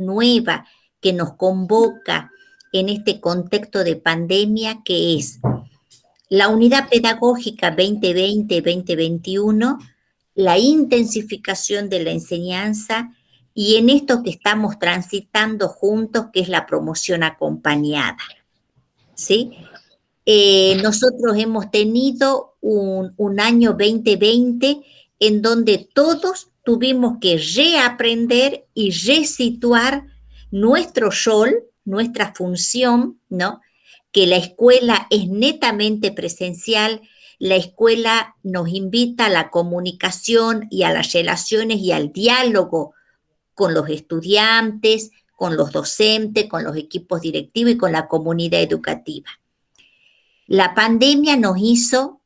nueva que nos convoca en este contexto de pandemia, que es la unidad pedagógica 2020-2021, la intensificación de la enseñanza y en esto que estamos transitando juntos, que es la promoción acompañada, ¿sí? Nosotros hemos tenido un año 2020 en donde todos tuvimos que reaprender y resituar nuestro rol, nuestra función, ¿no? Que la escuela es netamente presencial, la escuela nos invita a la comunicación y a las relaciones y al diálogo con los estudiantes, con los docentes, con los equipos directivos y con la comunidad educativa. La pandemia nos hizo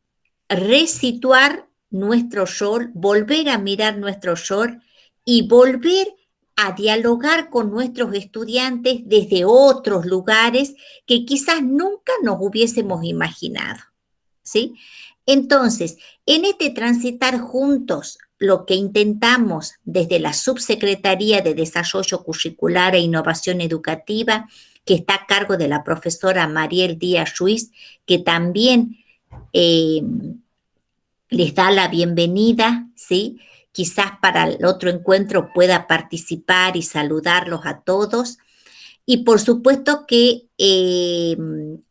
resituar nuestro rol, volver a mirar nuestro rol y volver a dialogar con nuestros estudiantes desde otros lugares que quizás nunca nos hubiésemos imaginado, ¿sí? Entonces, en este transitar juntos, lo que intentamos desde la Subsecretaría de Desarrollo Curricular e Innovación Educativa, que está a cargo de la profesora Mariel Díaz Ruiz, que también les da la bienvenida, ¿sí? Quizás para el otro encuentro pueda participar y saludarlos a todos. Y por supuesto que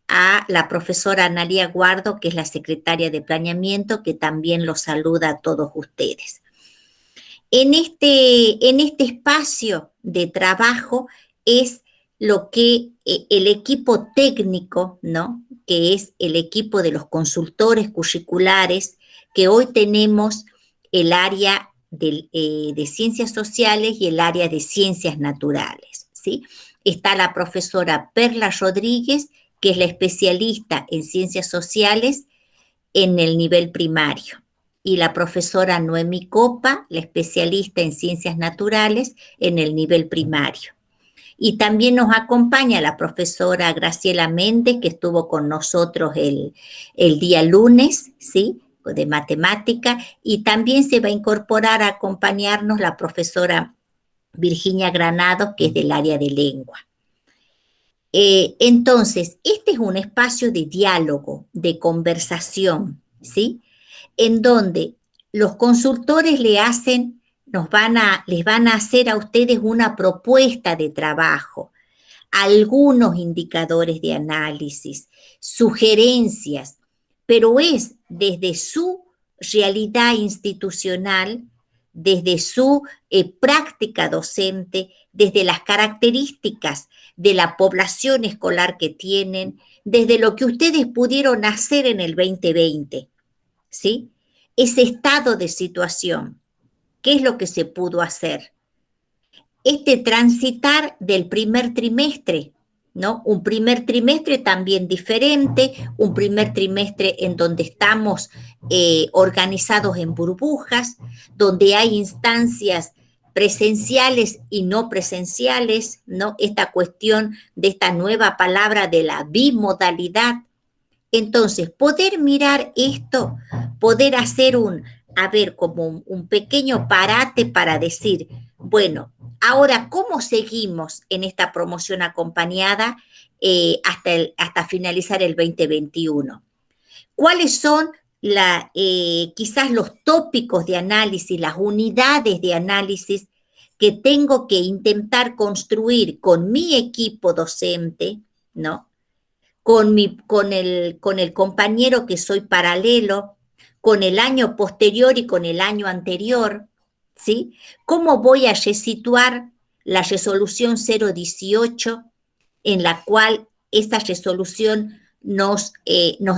a la profesora Analia Guardo, que es la secretaria de Planeamiento, que también los saluda a todos ustedes. En este espacio de trabajo es lo que el equipo técnico, ¿no? Que es el equipo de los consultores curriculares, que hoy tenemos el área de ciencias sociales y el área de ciencias naturales, ¿sí? Está la profesora Perla Rodríguez, que es la especialista en ciencias sociales en el nivel primario, y la profesora Noemí Copa, la especialista en ciencias naturales en el nivel primario. Y también nos acompaña la profesora Graciela Méndez, que estuvo con nosotros el día lunes, ¿sí? De matemática, y también se va a incorporar a acompañarnos la profesora Virginia Granados, que es del área de lengua. Entonces, este es un espacio de diálogo, de conversación, ¿sí? En donde los consultores les van a hacer a ustedes una propuesta de trabajo, algunos indicadores de análisis, sugerencias, pero es desde su realidad institucional, desde su práctica docente, desde las características de la población escolar que tienen, desde lo que ustedes pudieron hacer en el 2020, ¿sí? Ese estado de situación, ¿qué es lo que se pudo hacer? Este transitar del primer trimestre, ¿no? Un primer trimestre también diferente, un primer trimestre en donde estamos organizados en burbujas, donde hay instancias presenciales y no presenciales, ¿no? Esta cuestión de esta nueva palabra de la bimodalidad. Entonces, poder mirar esto, poder hacer como un pequeño parate para decir, bueno, ahora, ¿cómo seguimos en esta promoción acompañada hasta finalizar el 2021? ¿Cuáles son quizás los tópicos de análisis, las unidades de análisis que tengo que intentar construir con mi equipo docente, ¿no? Con el compañero que soy paralelo, con el año posterior y con el año anterior, ¿sí? ¿Cómo voy a resituar la resolución 018 en la cual esa resolución nos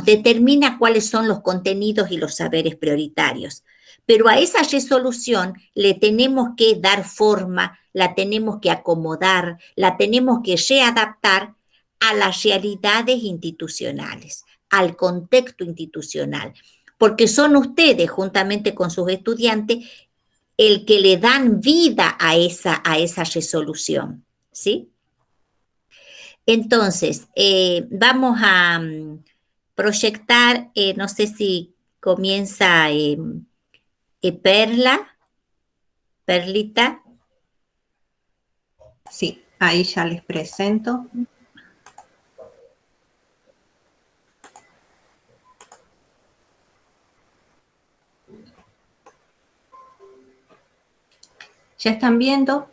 determina cuáles son los contenidos y los saberes prioritarios? Pero a esa resolución le tenemos que dar forma, la tenemos que acomodar, la tenemos que readaptar a las realidades institucionales, al contexto institucional, porque son ustedes, juntamente con sus estudiantes, el que le dan vida a esa resolución, ¿sí? Entonces, vamos a proyectar, no sé si comienza Perlita. Sí, ahí ya les presento. Ya están viendo,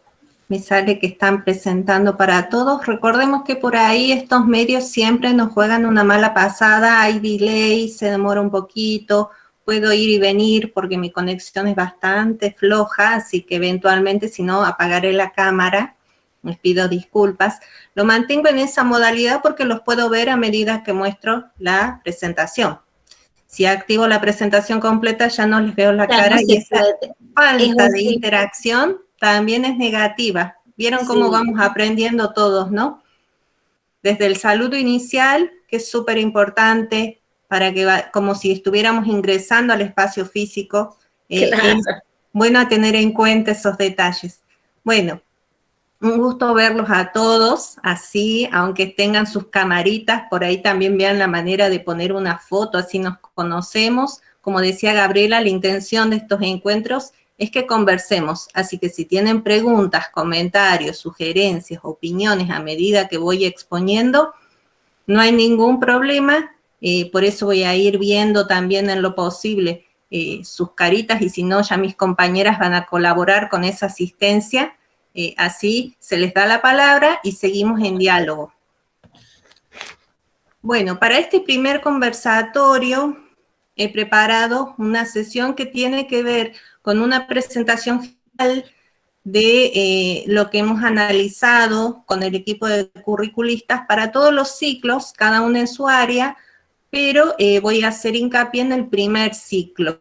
me sale que están presentando para todos. Recordemos que por ahí estos medios siempre nos juegan una mala pasada, hay delay, se demora un poquito, puedo ir y venir porque mi conexión es bastante floja, así que eventualmente si no apagaré la cámara, les pido disculpas. Lo mantengo en esa modalidad porque los puedo ver a medida que muestro la presentación. Si activo la presentación completa ya no les veo la Ya cara no y se esa puede. Es falta de horrible. interacción también es negativa. ¿Vieron cómo Sí, vamos aprendiendo todos, no? Desde el saludo inicial, que es súper importante, para que como si estuviéramos ingresando al espacio físico, claro. es bueno tener en cuenta esos detalles. Bueno, un gusto verlos a todos, así, aunque tengan sus camaritas, por ahí también vean la manera de poner una foto, así nos conocemos. Como decía Gabriela, la intención de estos encuentros es que conversemos, así que si tienen preguntas, comentarios, sugerencias, opiniones a medida que voy exponiendo, no hay ningún problema, por eso voy a ir viendo también en lo posible sus caritas y si no, ya mis compañeras van a colaborar con esa asistencia. Así se les da la palabra y seguimos en diálogo. Bueno, para este primer conversatorio he preparado una sesión que tiene que ver con una presentación general de lo que hemos analizado con el equipo de curriculistas para todos los ciclos, cada uno en su área, pero voy a hacer hincapié en el primer ciclo.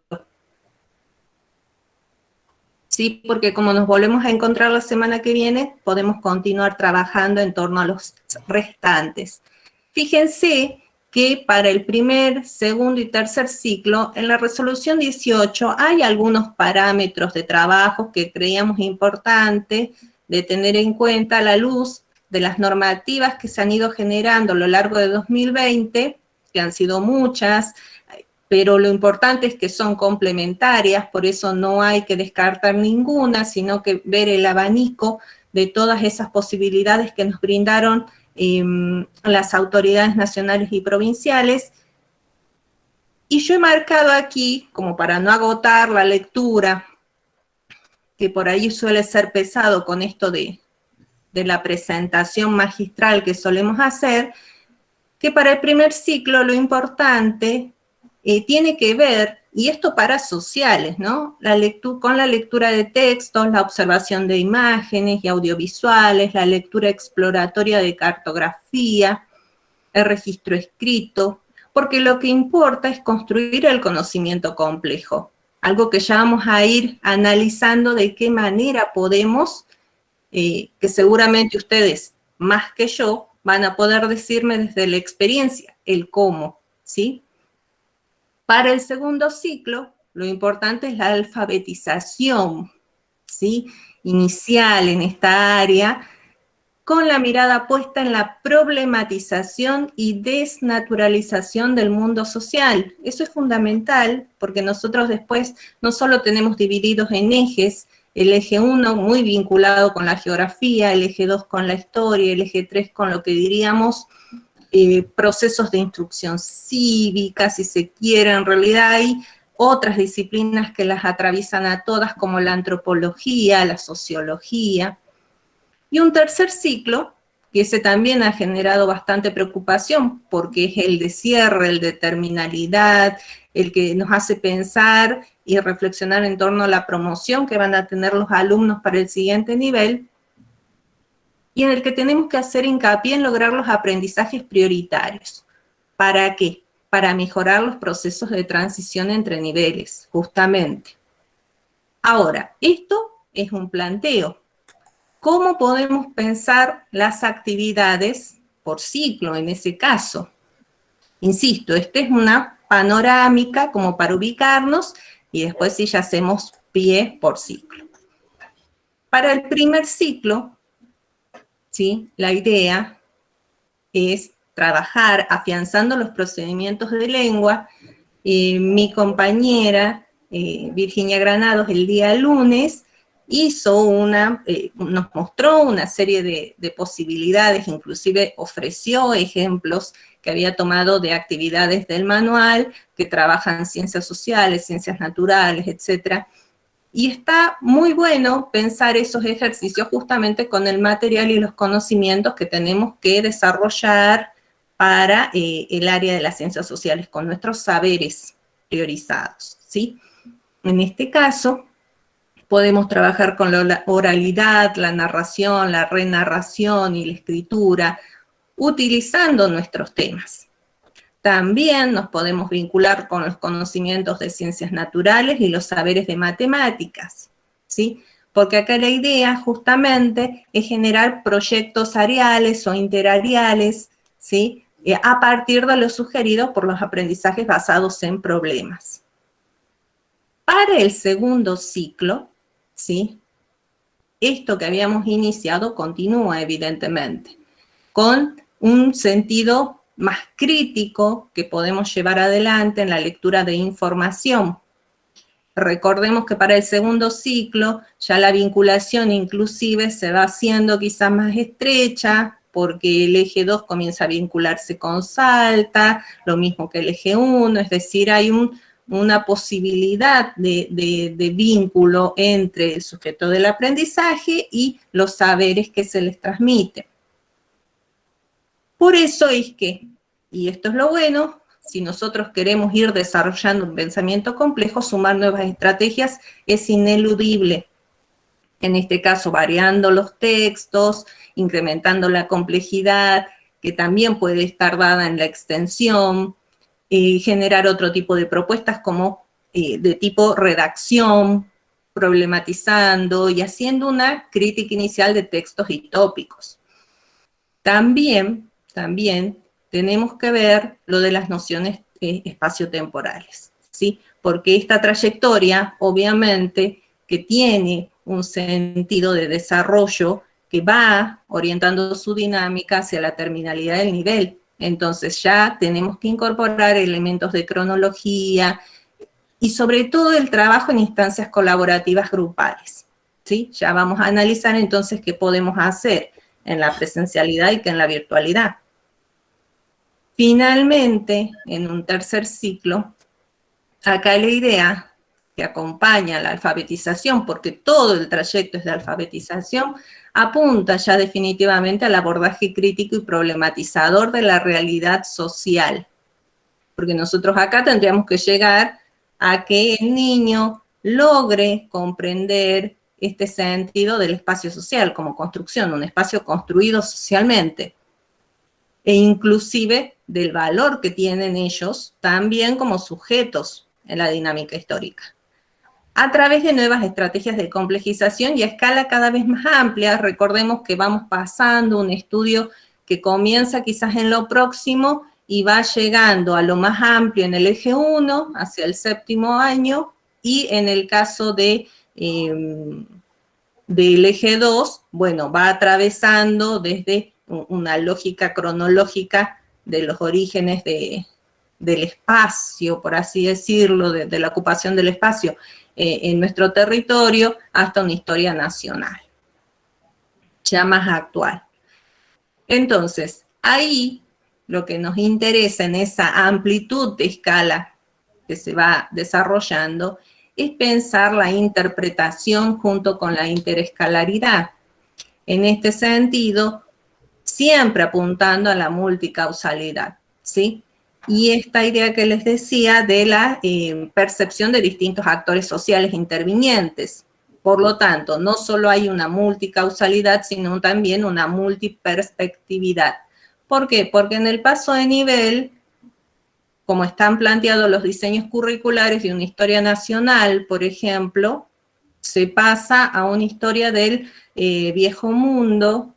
Sí, porque como nos volvemos a encontrar la semana que viene, podemos continuar trabajando en torno a los restantes. Fíjense que para el primer, segundo y tercer ciclo, en la resolución 18 hay algunos parámetros de trabajo que creíamos importante de tener en cuenta a la luz de las normativas que se han ido generando a lo largo de 2020, que han sido muchas, pero lo importante es que son complementarias, por eso no hay que descartar ninguna, sino que ver el abanico de todas esas posibilidades que nos brindaron las autoridades nacionales y provinciales. Y yo he marcado aquí, como para no agotar la lectura, que por ahí suele ser pesado con esto de la presentación magistral que solemos hacer, que para el primer ciclo lo importante tiene que ver, y esto para sociales, ¿no? Con la lectura de textos, la observación de imágenes y audiovisuales, la lectura exploratoria de cartografía, el registro escrito, porque lo que importa es construir el conocimiento complejo, algo que ya vamos a ir analizando de qué manera podemos, que seguramente ustedes, más que yo, van a poder decirme desde la experiencia el cómo, ¿sí? Para el segundo ciclo, lo importante es la alfabetización, ¿sí? Inicial en esta área, con la mirada puesta en la problematización y desnaturalización del mundo social. Eso es fundamental porque nosotros después no solo tenemos divididos en ejes, el eje 1 muy vinculado con la geografía, el eje 2 con la historia, el eje 3 con lo que diríamos procesos de instrucción cívica, si se quiere. En realidad hay otras disciplinas que las atraviesan a todas, como la antropología, la sociología. Y un tercer ciclo, que ese también ha generado bastante preocupación, porque es el de cierre, el de terminalidad, el que nos hace pensar y reflexionar en torno a la promoción que van a tener los alumnos para el siguiente nivel, y en el que tenemos que hacer hincapié en lograr los aprendizajes prioritarios. ¿Para qué? Para mejorar los procesos de transición entre niveles, justamente. Ahora, esto es un planteo. ¿Cómo podemos pensar las actividades por ciclo en ese caso? Insisto, esta es una panorámica como para ubicarnos y después sí ya hacemos pie por ciclo. Para el primer ciclo, ¿sí? La idea es trabajar afianzando los procedimientos de lengua. Mi compañera Virginia Granados el día lunes nos mostró una serie de posibilidades, inclusive ofreció ejemplos que había tomado de actividades del manual, que trabajan ciencias sociales, ciencias naturales, etc. Y está muy bueno pensar esos ejercicios justamente con el material y los conocimientos que tenemos que desarrollar para el área de las ciencias sociales, con nuestros saberes priorizados, ¿sí? En este caso, podemos trabajar con la oralidad, la narración, la renarración y la escritura, utilizando nuestros temas. También nos podemos vincular con los conocimientos de ciencias naturales y los saberes de matemáticas, ¿sí? Porque acá la idea justamente es generar proyectos areales o interareales, ¿sí? A partir de lo sugerido por los aprendizajes basados en problemas. Para el segundo ciclo, ¿sí? Esto que habíamos iniciado continúa, evidentemente, con un sentido más crítico que podemos llevar adelante en la lectura de información. Recordemos que para el segundo ciclo ya la vinculación inclusive se va haciendo quizás más estrecha, porque el eje 2 comienza a vincularse con Salta, lo mismo que el eje 1, es decir, hay una posibilidad de vínculo entre el sujeto del aprendizaje y los saberes que se les transmiten. Por eso es que, y esto es lo bueno, si nosotros queremos ir desarrollando un pensamiento complejo, sumar nuevas estrategias es ineludible. En este caso, variando los textos, incrementando la complejidad, que también puede estar dada en la extensión, generar otro tipo de propuestas como de tipo redacción, problematizando y haciendo una crítica inicial de textos y tópicos. También tenemos que ver lo de las nociones espaciotemporales, ¿sí? Porque esta trayectoria, obviamente, que tiene un sentido de desarrollo que va orientando su dinámica hacia la terminalidad del nivel. Entonces ya tenemos que incorporar elementos de cronología y sobre todo el trabajo en instancias colaborativas grupales, ¿sí? Ya vamos a analizar entonces qué podemos hacer en la presencialidad y que en la virtualidad. Finalmente, en un tercer ciclo, acá la idea que acompaña la alfabetización, porque todo el trayecto es de alfabetización, apunta ya definitivamente al abordaje crítico y problematizador de la realidad social. Porque nosotros acá tendríamos que llegar a que el niño logre comprender este sentido del espacio social como construcción, un espacio construido socialmente, e inclusive del valor que tienen ellos también como sujetos en la dinámica histórica. A través de nuevas estrategias de complejización y a escala cada vez más amplia, recordemos que vamos pasando un estudio que comienza quizás en lo próximo y va llegando a lo más amplio en el eje 1, hacia el séptimo año, y en el caso del eje 2, bueno, va atravesando desde una lógica cronológica de los orígenes del espacio, por así decirlo, de la ocupación del espacio en nuestro territorio, hasta una historia nacional, ya más actual. Entonces, ahí lo que nos interesa en esa amplitud de escala que se va desarrollando es pensar la interpretación junto con la interescalaridad. En este sentido, siempre apuntando a la multicausalidad, ¿sí? Y esta idea que les decía de la percepción de distintos actores sociales intervinientes. Por lo tanto, no solo hay una multicausalidad, sino también una multiperspectividad. ¿Por qué? Porque en el paso de nivel, como están planteados los diseños curriculares de una historia nacional, por ejemplo, se pasa a una historia del viejo mundo,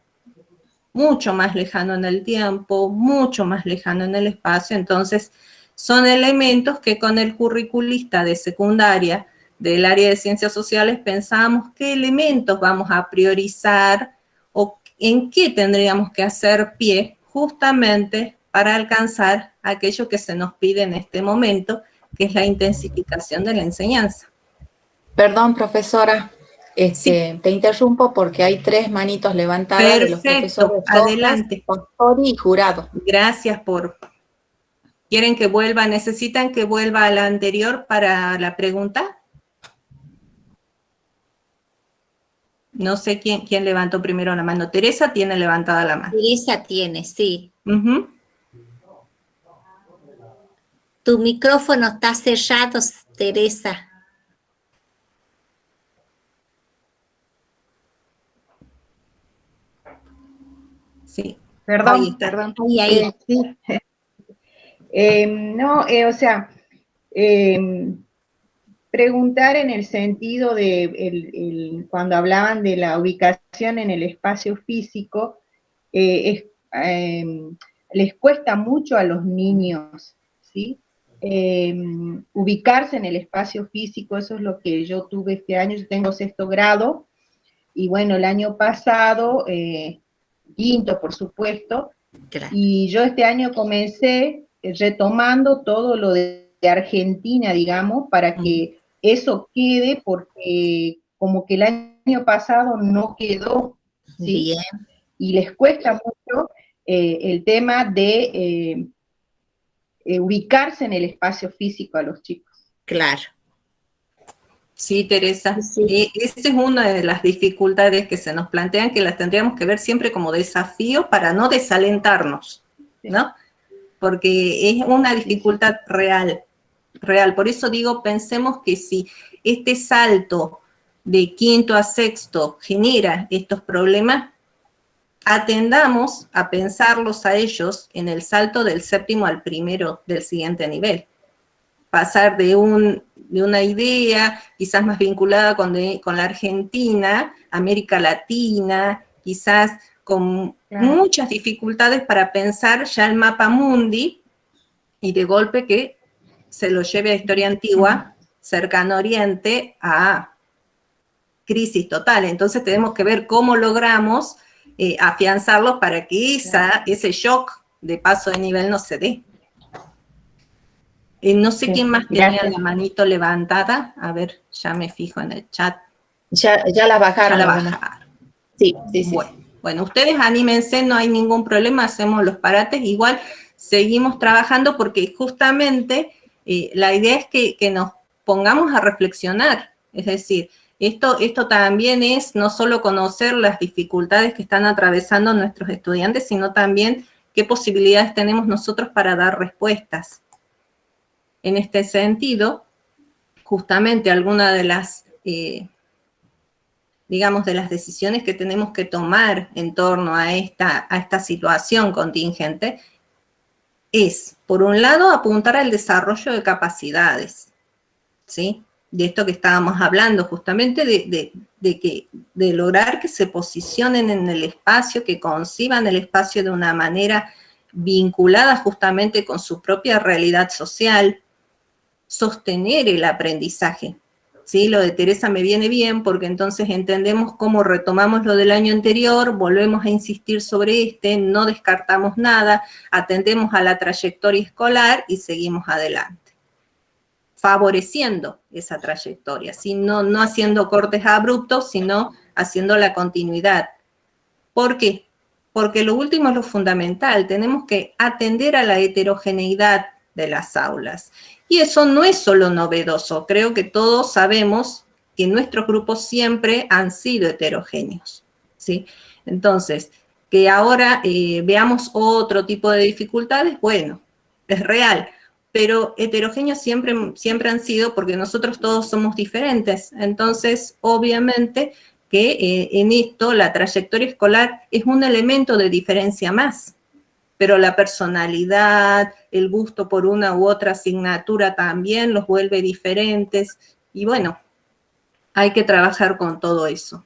mucho más lejano en el tiempo, mucho más lejano en el espacio. Entonces, son elementos que con el curriculista de secundaria del área de ciencias sociales pensamos qué elementos vamos a priorizar o en qué tendríamos que hacer pie justamente para alcanzar aquello que se nos pide en este momento, que es la intensificación de la enseñanza. Perdón, profesora, Sí. Te interrumpo porque hay 3 manitos levantadas de los Perfecto, profesores adelante. Pastori y Jurado. Gracias por... ¿Quieren que vuelva? ¿Necesitan que vuelva a la anterior para la pregunta? No sé quién levantó primero la mano. Teresa tiene levantada la mano. Teresa tiene, sí. Uh-huh. Tu micrófono está cerrado, Teresa. Sí. Perdón, perdón. Ahí. Sí. No, o sea, preguntar en el sentido de cuando hablaban de la ubicación en el espacio físico, les cuesta mucho a los niños, ¿sí? Ubicarse en el espacio físico, eso es lo que yo tuve este año. Yo tengo 6º grado, y bueno, el año pasado, 5º, por supuesto, Claro. y yo este año comencé retomando todo lo de Argentina, digamos, para que eso quede, porque como que el año pasado no quedó, ¿sí? Bien. Y les cuesta mucho el tema de ubicarse en el espacio físico a los chicos. Claro. Sí, Teresa. Sí. Esta es una de las dificultades que se nos plantean, que las tendríamos que ver siempre como desafío para no desalentarnos, ¿no? Porque es una dificultad real. Por eso digo, pensemos que si este salto de 5º a 6º genera estos problemas, atendamos a pensarlos a ellos en el salto del 7º al 1º del siguiente nivel. Pasar de una idea quizás más vinculada con la Argentina, América Latina, quizás con muchas dificultades para pensar ya el mapa mundi, y de golpe que se lo lleve a historia antigua, cercano Oriente, a crisis total. Entonces tenemos que ver cómo logramos afianzarlos para que ese shock de paso de nivel no se dé. No sé quién más tenía la manito levantada. A ver, ya me fijo en el chat. Ya la bajaron. Ya la bajaron. Sí. Bueno, ustedes anímense, no hay ningún problema, hacemos los parates. Igual seguimos trabajando porque justamente la idea es que nos pongamos a reflexionar. Es decir, esto también es no solo conocer las dificultades que están atravesando nuestros estudiantes, sino también qué posibilidades tenemos nosotros para dar respuestas. En este sentido, justamente alguna de las, digamos, de las decisiones que tenemos que tomar en torno a esta situación contingente es, por un lado, apuntar al desarrollo de capacidades, ¿sí? De esto que estábamos hablando, justamente de lograr que se posicionen en el espacio, que conciban el espacio de una manera vinculada justamente con su propia realidad social, sostener el aprendizaje. ¿Sí? Lo de Teresa me viene bien porque entonces entendemos cómo retomamos lo del año anterior, volvemos a insistir sobre no descartamos nada, atendemos a la trayectoria escolar y seguimos adelante, favoreciendo esa trayectoria, ¿sí? No haciendo cortes abruptos, sino haciendo la continuidad. ¿Por qué? Porque lo último es lo fundamental, tenemos que atender a la heterogeneidad de las aulas. Y eso no es solo novedoso, creo que todos sabemos que nuestros grupos siempre han sido heterogéneos, ¿sí? Entonces, que ahora veamos otro tipo de dificultades, bueno, es real, pero heterogéneos siempre han sido porque nosotros todos somos diferentes. Entonces, obviamente que en esto la trayectoria escolar es un elemento de diferencia más, pero la personalidad, el gusto por una u otra asignatura también los vuelve diferentes, y bueno, hay que trabajar con todo eso.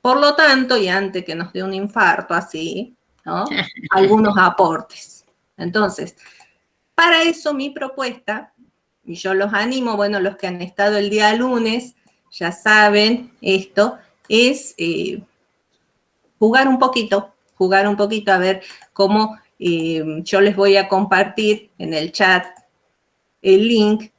Por lo tanto, y antes que nos dé un infarto así, ¿no? Algunos aportes. Entonces, para eso mi propuesta, y yo los animo, bueno, los que han estado el día lunes, ya saben esto, es jugar un poquito a ver cómo yo les voy a compartir en el chat el link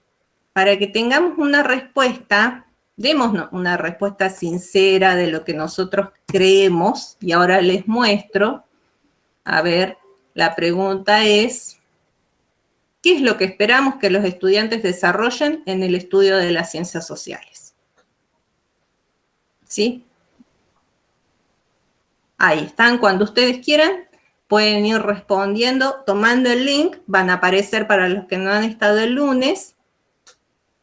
para que tengamos una respuesta Demos una respuesta sincera de lo que nosotros creemos, y ahora les muestro. A ver, la pregunta es, ¿qué es lo que esperamos que los estudiantes desarrollen en el estudio de las ciencias sociales? ¿Sí? Ahí están, cuando ustedes quieran, pueden ir respondiendo, tomando el link, van a aparecer para los que no han estado el lunes,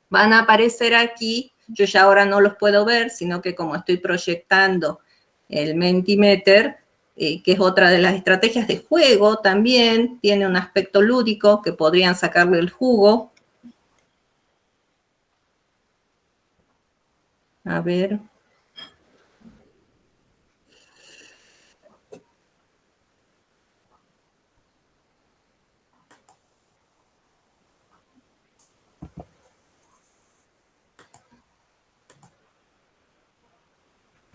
van a aparecer aquí. Yo ya ahora no los puedo ver, sino que como estoy proyectando el Mentimeter, que es otra de las estrategias de juego también, tiene un aspecto lúdico que podrían sacarle el jugo. A ver.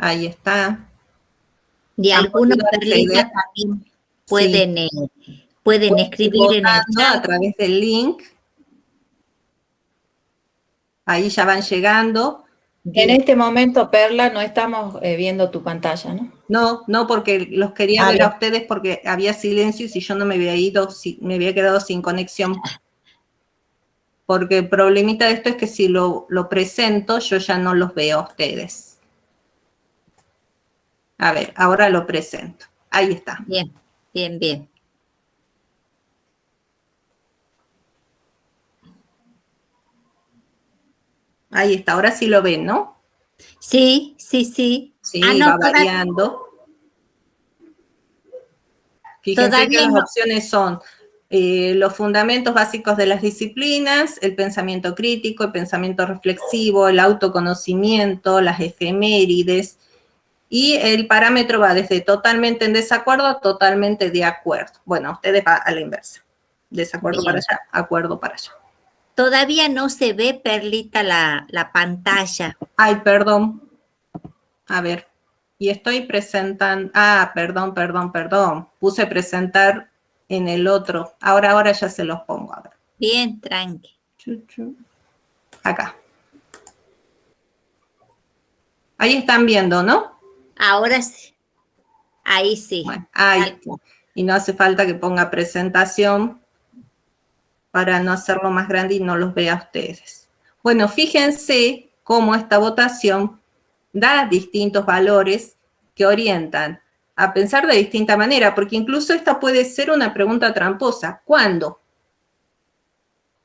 Ahí está. Y algunos perlitas también pueden, pueden escribir en el chat a través del link. Ahí ya van llegando. En este momento, Perla, no estamos viendo tu pantalla, ¿no? No, no, porque los quería ver a ustedes porque había silencio y si yo no me había ido, me había quedado sin conexión. Porque el problemita de esto es que si lo presento, yo ya no los veo a ustedes. A ver, ahora lo presento. Ahí está. Bien, bien, bien. Ahí está, ahora sí lo ven, ¿no? Sí, sí, sí. Sí, no, va variando. Fíjense que las opciones son los fundamentos básicos de las disciplinas, el pensamiento crítico, el pensamiento reflexivo, el autoconocimiento, las efemérides, y el parámetro va desde totalmente en desacuerdo a totalmente de acuerdo. Bueno, ustedes van a la inversa. Desacuerdo para allá, acuerdo para allá. Todavía no se ve, Perlita, la pantalla. Ay, perdón. A ver. Y estoy presentando... Ah, perdón. Puse presentar en el otro. Ahora ya se los pongo. A ver. Bien, tranqui. Acá. Ahí están viendo, ¿no? Ahora sí. Ahí sí. Bueno, ahí. Y no hace falta que ponga presentación para no hacerlo más grande y no los vea a ustedes. Bueno, fíjense cómo esta votación da distintos valores que orientan a pensar de distinta manera, porque incluso esta puede ser una pregunta tramposa. ¿Cuándo?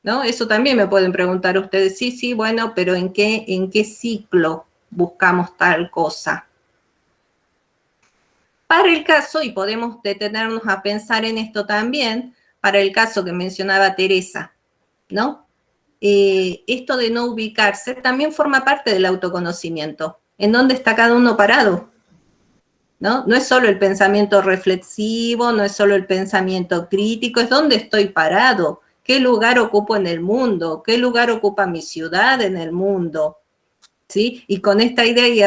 ¿No? Eso también me pueden preguntar ustedes. Sí, bueno, pero ¿en qué ciclo buscamos tal cosa? Para el caso, y podemos detenernos a pensar en esto también, para el caso que mencionaba Teresa, ¿no? Esto de no ubicarse también forma parte del autoconocimiento. ¿En dónde está cada uno parado? ¿No? No es solo el pensamiento reflexivo, no es solo el pensamiento crítico, es dónde estoy parado, qué lugar ocupo en el mundo, qué lugar ocupa mi ciudad en el mundo, ¿sí? Y con esta idea y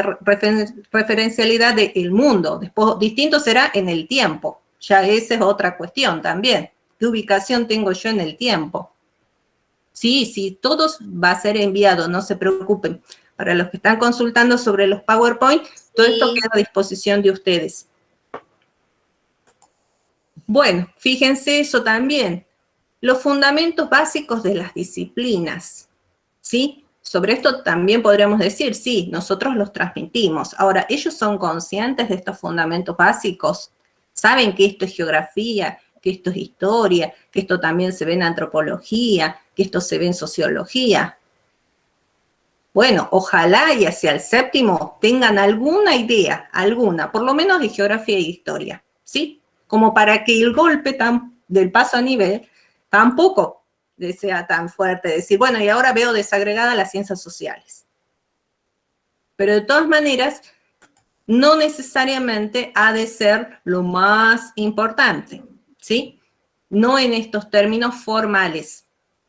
referencialidad del mundo. Después, distinto será en el tiempo. Ya esa es otra cuestión también. ¿Qué ubicación tengo yo en el tiempo? Sí, todo va a ser enviado, no se preocupen. Para los que están consultando sobre los PowerPoint, todo esto queda a disposición de ustedes. Bueno, fíjense eso también. Los fundamentos básicos de las disciplinas, ¿sí? Sobre esto también podríamos decir, sí, nosotros los transmitimos. Ahora, ¿ellos son conscientes de estos fundamentos básicos? ¿Saben que esto es geografía, que esto es historia, que esto también se ve en antropología, que esto se ve en sociología? Bueno, ojalá y hacia el séptimo tengan alguna idea, por lo menos de geografía e historia, ¿sí? Como para que el golpe del paso a nivel tampoco sea tan fuerte, decir, bueno, y ahora veo desagregada las ciencias sociales. Pero de todas maneras, no necesariamente ha de ser lo más importante, ¿sí? No en estos términos formales,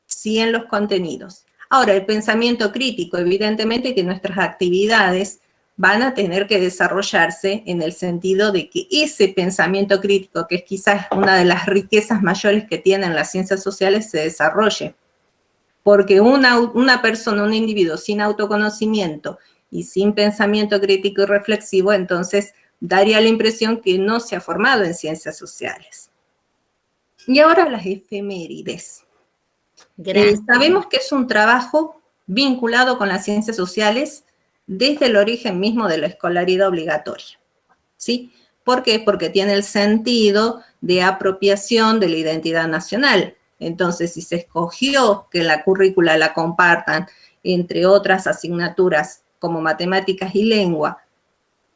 sí en los contenidos. Ahora, el pensamiento crítico, evidentemente que nuestras actividades van a tener que desarrollarse en el sentido de que ese pensamiento crítico, que es quizás una de las riquezas mayores que tienen las ciencias sociales, se desarrolle. porque una persona, un individuo sin autoconocimiento y sin pensamiento crítico y reflexivo, entonces daría la impresión que no se ha formado en ciencias sociales. Y ahora las efemérides. Sabemos que es un trabajo vinculado con las ciencias sociales desde el origen mismo de la escolaridad obligatoria, ¿sí? ¿Por qué? Porque tiene el sentido de apropiación de la identidad nacional. Entonces, si se escogió que la currícula la compartan entre otras asignaturas como matemáticas y lengua,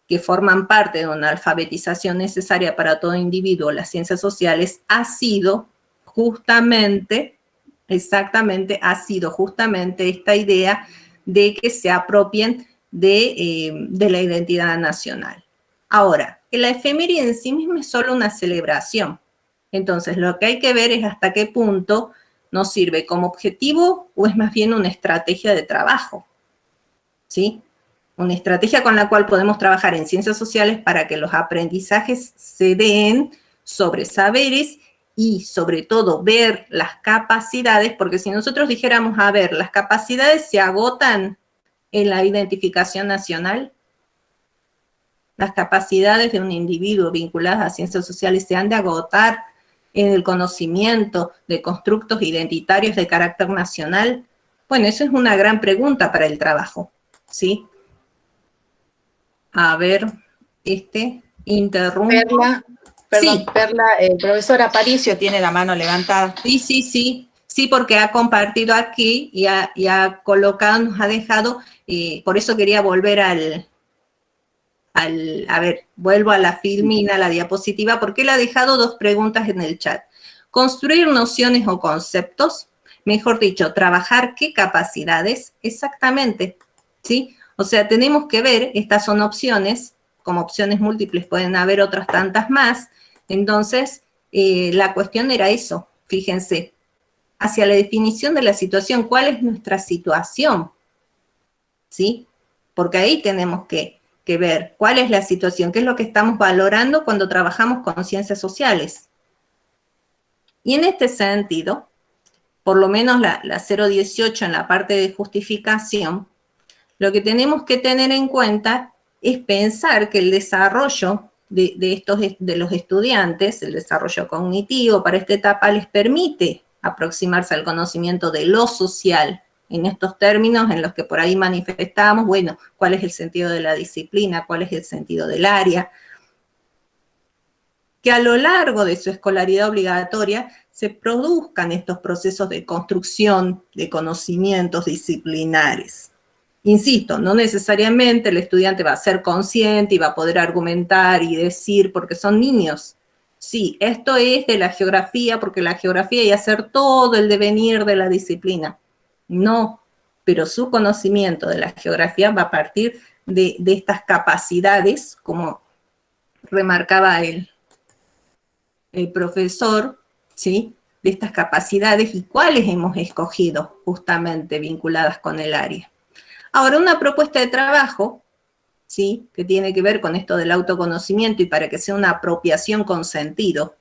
que forman parte de una alfabetización necesaria para todo individuo, las ciencias sociales, ha sido justamente, exactamente, ha sido justamente esta idea de que se apropien de la identidad nacional. Ahora, que la efeméride en sí misma es solo una celebración. Entonces, lo que hay que ver es hasta qué punto nos sirve como objetivo o es más bien una estrategia de trabajo, ¿sí? Una estrategia con la cual podemos trabajar en ciencias sociales para que los aprendizajes se den sobre saberes y sobre todo ver las capacidades, porque si nosotros dijéramos, a ver, las capacidades se agotan en la identificación nacional, las capacidades de un individuo vinculadas a ciencias sociales se han de agotar en el conocimiento de constructos identitarios de carácter nacional. Bueno, eso es una gran pregunta para el trabajo, ¿sí? A ver, interrumpo. Perla, perdón, Sí. Perla, el profesor Aparicio tiene la mano levantada. Sí, porque ha compartido aquí y ha colocado, nos ha dejado, por eso quería volver a ver, vuelvo a la filmina, a la diapositiva, porque él ha dejado dos preguntas en el chat. Construir nociones o conceptos, mejor dicho, trabajar qué capacidades, exactamente, ¿sí? O sea, tenemos que ver, estas son opciones, como opciones múltiples pueden haber otras tantas más, entonces la cuestión era eso, fíjense, hacia la definición de la situación, ¿cuál es nuestra situación? ¿Sí? Porque ahí tenemos que ver cuál es la situación, qué es lo que estamos valorando cuando trabajamos con ciencias sociales. Y en este sentido, por lo menos la 018 en la parte de justificación, lo que tenemos que tener en cuenta es pensar que el desarrollo de los estudiantes, el desarrollo cognitivo para esta etapa les permite aproximarse al conocimiento de lo social, en estos términos en los que por ahí manifestamos, bueno, cuál es el sentido de la disciplina, cuál es el sentido del área, que a lo largo de su escolaridad obligatoria se produzcan estos procesos de construcción de conocimientos disciplinares. Insisto, no necesariamente el estudiante va a ser consciente y va a poder argumentar y decir, porque son niños. Sí, esto es de la geografía, porque la geografía y hacer todo el devenir de la disciplina. No, pero su conocimiento de la geografía va a partir de estas capacidades, como remarcaba el profesor, ¿sí? De estas capacidades y cuáles hemos escogido justamente vinculadas con el área. Ahora, una propuesta de trabajo, ¿sí? Que tiene que ver con esto del autoconocimiento y para que sea una apropiación con sentido,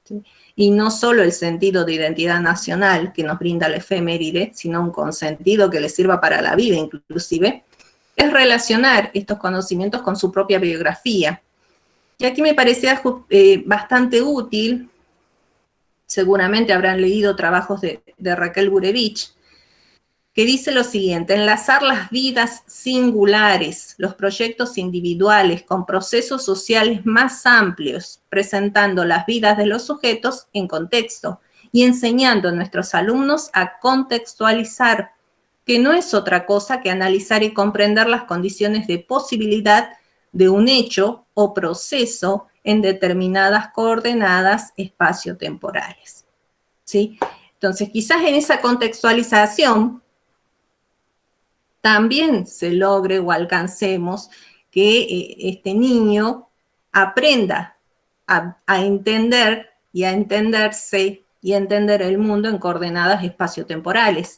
¿sí? Y no solo el sentido de identidad nacional que nos brinda la efeméride, sino un consentido que le sirva para la vida inclusive, es relacionar estos conocimientos con su propia biografía. Y aquí me parecía bastante útil, seguramente habrán leído trabajos de Raquel Gurevich, que dice lo siguiente: enlazar las vidas singulares, los proyectos individuales con procesos sociales más amplios, presentando las vidas de los sujetos en contexto y enseñando a nuestros alumnos a contextualizar, que no es otra cosa que analizar y comprender las condiciones de posibilidad de un hecho o proceso en determinadas coordenadas espaciotemporales, ¿sí? Entonces, quizás en esa contextualización también se logre o alcancemos que este niño aprenda a entender y a entenderse y a entender el mundo en coordenadas espaciotemporales.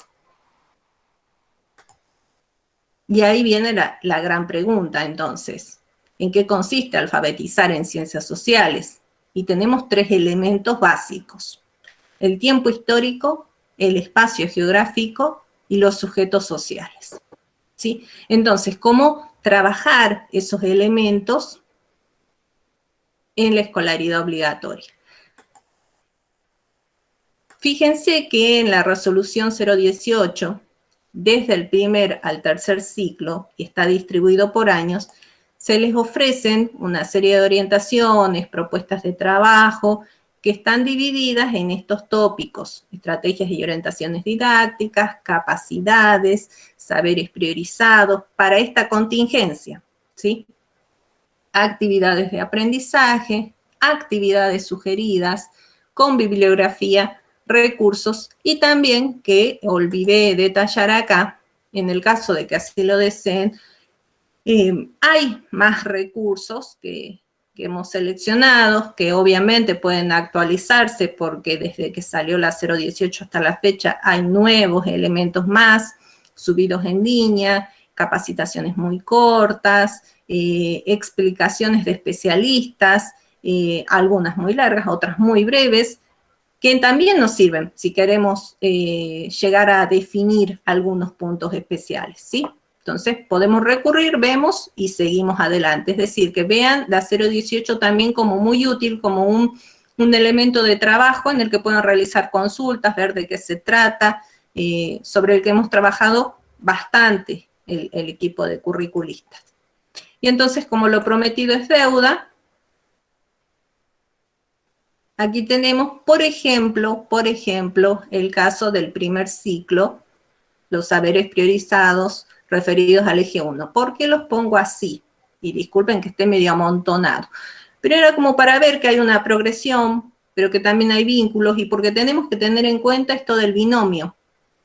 Y ahí viene la gran pregunta, entonces, ¿en qué consiste alfabetizar en ciencias sociales? Y tenemos tres elementos básicos: el tiempo histórico, el espacio geográfico y los sujetos sociales, ¿sí? Entonces, ¿cómo trabajar esos elementos en la escolaridad obligatoria? Fíjense que en la resolución 018, desde el primer al tercer ciclo, que está distribuido por años, se les ofrecen una serie de orientaciones, propuestas de trabajo, que están divididas en estos tópicos: estrategias y orientaciones didácticas, capacidades, saberes priorizados para esta contingencia, ¿sí? Actividades de aprendizaje, actividades sugeridas, con bibliografía, recursos, y también, que olvidé detallar acá, en el caso de que así lo deseen, hay más recursos que hemos seleccionado, que obviamente pueden actualizarse porque desde que salió la 018 hasta la fecha hay nuevos elementos más subidos en línea, capacitaciones muy cortas, explicaciones de especialistas, algunas muy largas, otras muy breves, que también nos sirven si queremos llegar a definir algunos puntos especiales, ¿sí? Entonces, podemos recurrir, vemos y seguimos adelante. Es decir, que vean la 018 también como muy útil, como un elemento de trabajo en el que puedan realizar consultas, ver de qué se trata, sobre el que hemos trabajado bastante el equipo de curriculistas. Y entonces, como lo prometido es deuda, aquí tenemos, por ejemplo, el caso del primer ciclo, los saberes priorizados referidos al eje 1. ¿Por qué los pongo así? Y disculpen que esté medio amontonado. Pero era como para ver que hay una progresión, pero que también hay vínculos, y porque tenemos que tener en cuenta esto del binomio,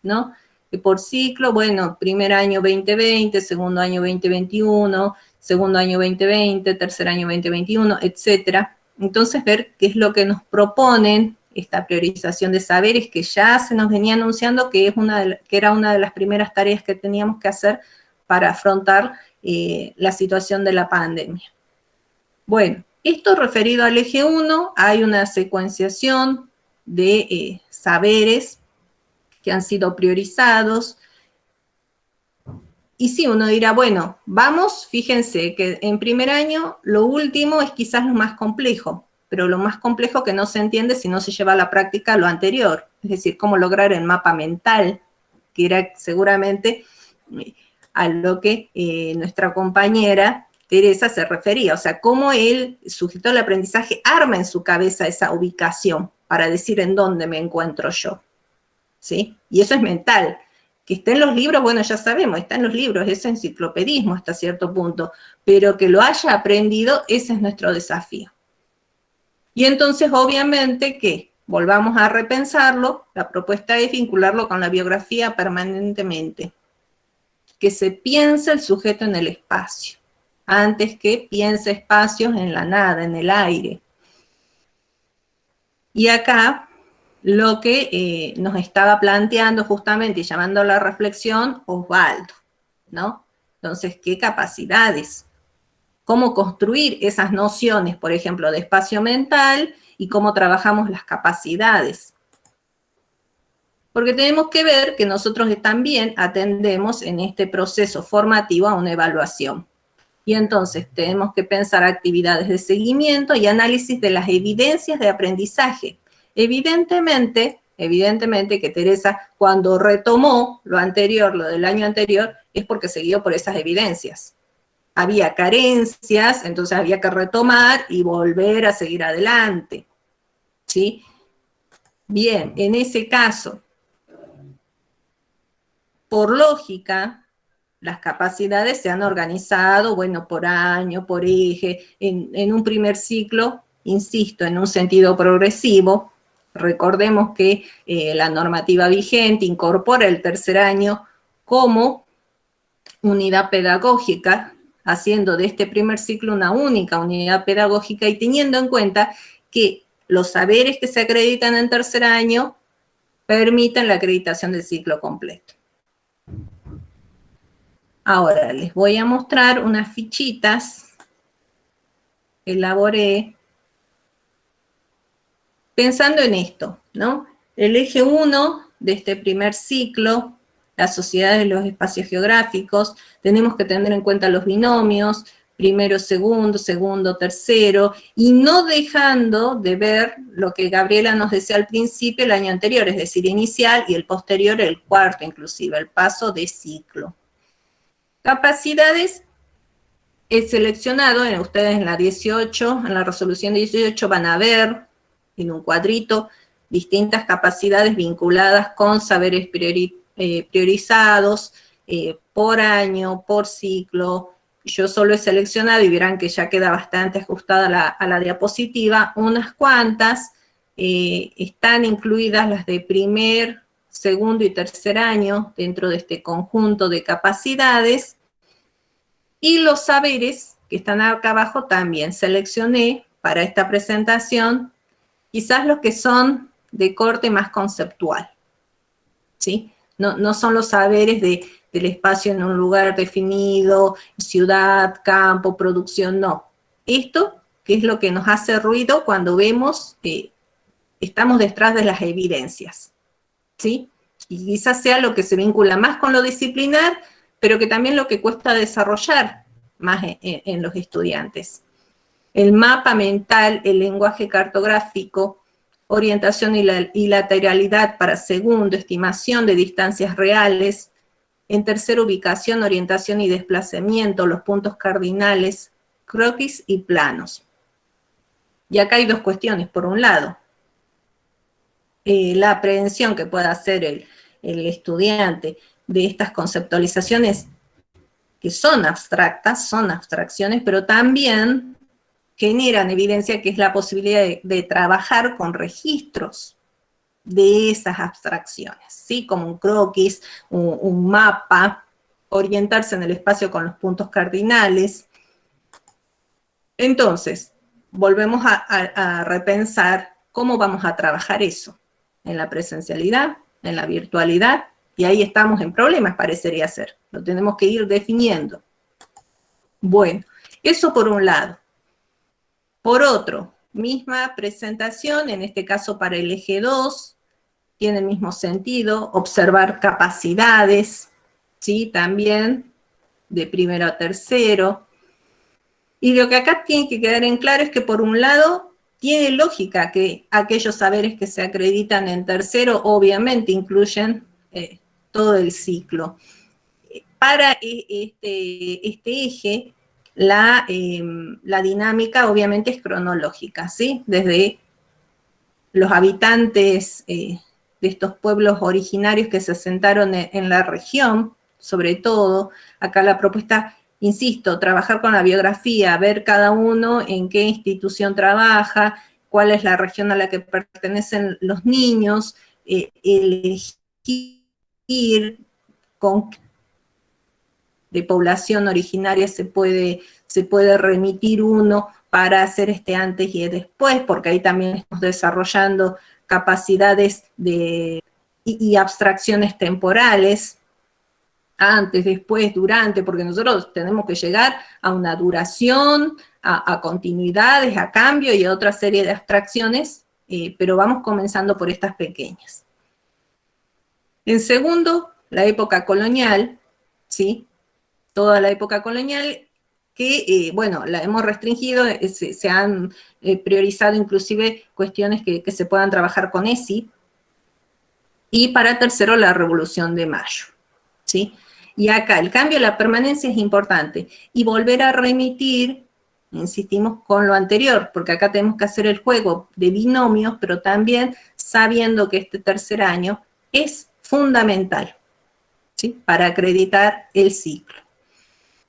¿no? Que por ciclo, bueno, primer año 2020, segundo año 2021, segundo año 2020, tercer año 2021, etcétera. Entonces, ver qué es lo que nos proponen esta priorización de saberes, que ya se nos venía anunciando que era una de las primeras tareas que teníamos que hacer para afrontar la situación de la pandemia. Bueno, esto referido al eje 1, hay una secuenciación de saberes que han sido priorizados. Y sí, uno dirá, bueno, vamos, fíjense que en primer año lo último es quizás lo más complejo, pero lo más complejo que no se entiende si no se lleva a la práctica lo anterior, es decir, cómo lograr el mapa mental, que era seguramente a lo que nuestra compañera Teresa se refería, o sea, cómo el sujeto del aprendizaje arma en su cabeza esa ubicación para decir en dónde me encuentro yo, ¿sí? Y eso es mental. Que esté en los libros, bueno, ya sabemos, está en los libros, es enciclopedismo hasta cierto punto, pero que lo haya aprendido, ese es nuestro desafío. Y entonces, obviamente, que volvamos a repensarlo, la propuesta es vincularlo con la biografía permanentemente, que se piense el sujeto en el espacio, antes que piense espacios en la nada, en el aire. Y acá, lo que nos estaba planteando justamente y llamando a la reflexión Osvaldo, ¿no? Entonces, ¿qué capacidades? ¿Cómo construir esas nociones, por ejemplo, de espacio mental y cómo trabajamos las capacidades? Porque tenemos que ver que nosotros también atendemos en este proceso formativo a una evaluación. Y entonces tenemos que pensar actividades de seguimiento y análisis de las evidencias de aprendizaje. Evidentemente que Teresa, cuando retomó lo anterior, lo del año anterior, es porque siguió por esas evidencias. Había carencias, entonces había que retomar y volver a seguir adelante, ¿sí? Bien, en ese caso, por lógica, las capacidades se han organizado, bueno, por año, por eje, en un primer ciclo, insisto, en un sentido progresivo. Recordemos que la normativa vigente incorpora el tercer año como unidad pedagógica, haciendo de este primer ciclo una única unidad pedagógica y teniendo en cuenta que los saberes que se acreditan en tercer año permiten la acreditación del ciclo completo. Ahora les voy a mostrar unas fichitas que elaboré pensando en esto, ¿no? El eje 1 de este primer ciclo, las sociedades de los espacios geográficos, tenemos que tener en cuenta los binomios, primero, segundo, tercero, y no dejando de ver lo que Gabriela nos decía al principio, el año anterior, es decir, inicial, y el posterior, el cuarto inclusive, el paso de ciclo. Capacidades, he seleccionado, ustedes en la 18, en la resolución 18 van a ver en un cuadrito distintas capacidades vinculadas con saberes priorizados por año, por ciclo. Yo solo he seleccionado, y verán que ya queda bastante ajustada a la diapositiva, unas cuantas. Están incluidas las de primer, segundo y tercer año dentro de este conjunto de capacidades. Y los saberes que están acá abajo también seleccioné para esta presentación, quizás los que son de corte más conceptual, ¿sí? No son los saberes del espacio en un lugar definido, ciudad, campo, producción, no. Esto, que es lo que nos hace ruido cuando vemos que estamos detrás de las evidencias, ¿sí? Y quizás sea lo que se vincula más con lo disciplinar, pero que también lo que cuesta desarrollar más en los estudiantes. El mapa mental, el lenguaje cartográfico, orientación y lateralidad para segundo, estimación de distancias reales. En tercera, ubicación, orientación y desplazamiento, los puntos cardinales, croquis y planos. Y acá hay dos cuestiones. Por un lado, la aprehensión que pueda hacer el estudiante de estas conceptualizaciones que son abstractas, son abstracciones, pero también generan evidencia, que es la posibilidad de trabajar con registros de esas abstracciones, ¿sí? Como un croquis, un mapa, orientarse en el espacio con los puntos cardinales. Entonces, volvemos a repensar cómo vamos a trabajar eso, en la presencialidad, en la virtualidad, y ahí estamos en problemas, parecería ser. Lo tenemos que ir definiendo. Bueno, eso por un lado. Por otro, misma presentación, en este caso para el eje 2, tiene el mismo sentido, observar capacidades, ¿sí? También de primero a tercero. Y lo que acá tiene que quedar en claro es que, por un lado, tiene lógica que aquellos saberes que se acreditan en tercero, obviamente, incluyen todo el ciclo. Para este eje, la dinámica obviamente es cronológica, ¿sí? Desde los habitantes de estos pueblos originarios que se asentaron en la región, sobre todo, acá la propuesta, insisto, trabajar con la biografía, ver cada uno en qué institución trabaja, cuál es la región a la que pertenecen los niños, elegir con de población originaria se puede remitir uno para hacer este antes y después, porque ahí también estamos desarrollando capacidades y abstracciones temporales, antes, después, durante, porque nosotros tenemos que llegar a una duración, a continuidades, a cambio y a otra serie de abstracciones, pero vamos comenzando por estas pequeñas. En segundo, la época colonial, ¿sí? Toda la época colonial, que, bueno, la hemos restringido, se han priorizado inclusive cuestiones que se puedan trabajar con ESI, y para tercero, la Revolución de Mayo, ¿sí? Y acá el cambio, la permanencia es importante, y volver a remitir, insistimos, con lo anterior, porque acá tenemos que hacer el juego de binomios, pero también sabiendo que este tercer año es fundamental, ¿sí? Para acreditar el ciclo.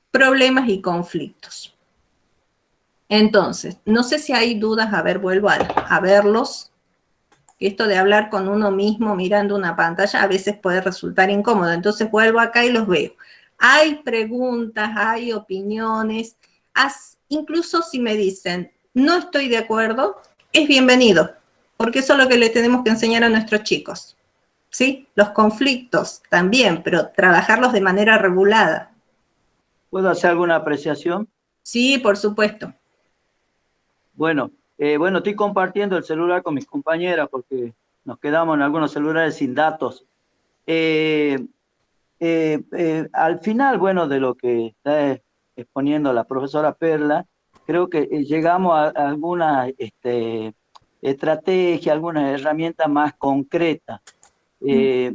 Problemas y conflictos. Entonces, no sé si hay dudas, a ver, vuelvo a verlos. Esto de hablar con uno mismo mirando una pantalla a veces puede resultar incómodo, entonces vuelvo acá y los veo. Hay preguntas, hay opiniones, incluso si me dicen, no estoy de acuerdo, es bienvenido, porque eso es lo que le tenemos que enseñar a nuestros chicos, ¿sí? Los conflictos también, pero trabajarlos de manera regulada. ¿Puedo hacer alguna apreciación? Sí, por supuesto. Bueno, estoy compartiendo el celular con mis compañeras porque nos quedamos en algunos celulares sin datos. Al final, bueno, de lo que está exponiendo la profesora Perla, creo que llegamos a alguna estrategia, algunas herramientas más concretas, que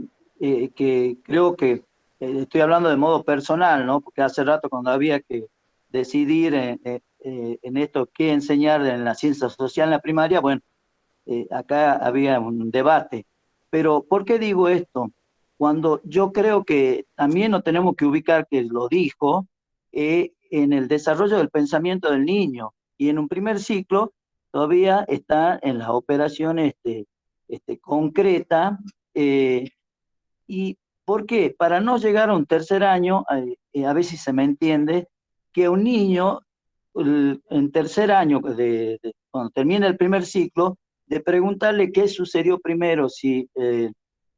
creo que estoy hablando de modo personal, ¿no? Porque hace rato cuando había que decidir en esto qué enseñar en la ciencia social en la primaria, bueno, acá había un debate. Pero, ¿por qué digo esto? Cuando yo creo que también nos tenemos que ubicar, que lo dijo, en el desarrollo del pensamiento del niño. Y en un primer ciclo todavía está en las operaciones concretas. ¿Y por qué? Para no llegar a un tercer año, a ver si se me entiende, que un niño en tercer año, cuando termina el primer ciclo, de preguntarle qué sucedió primero, si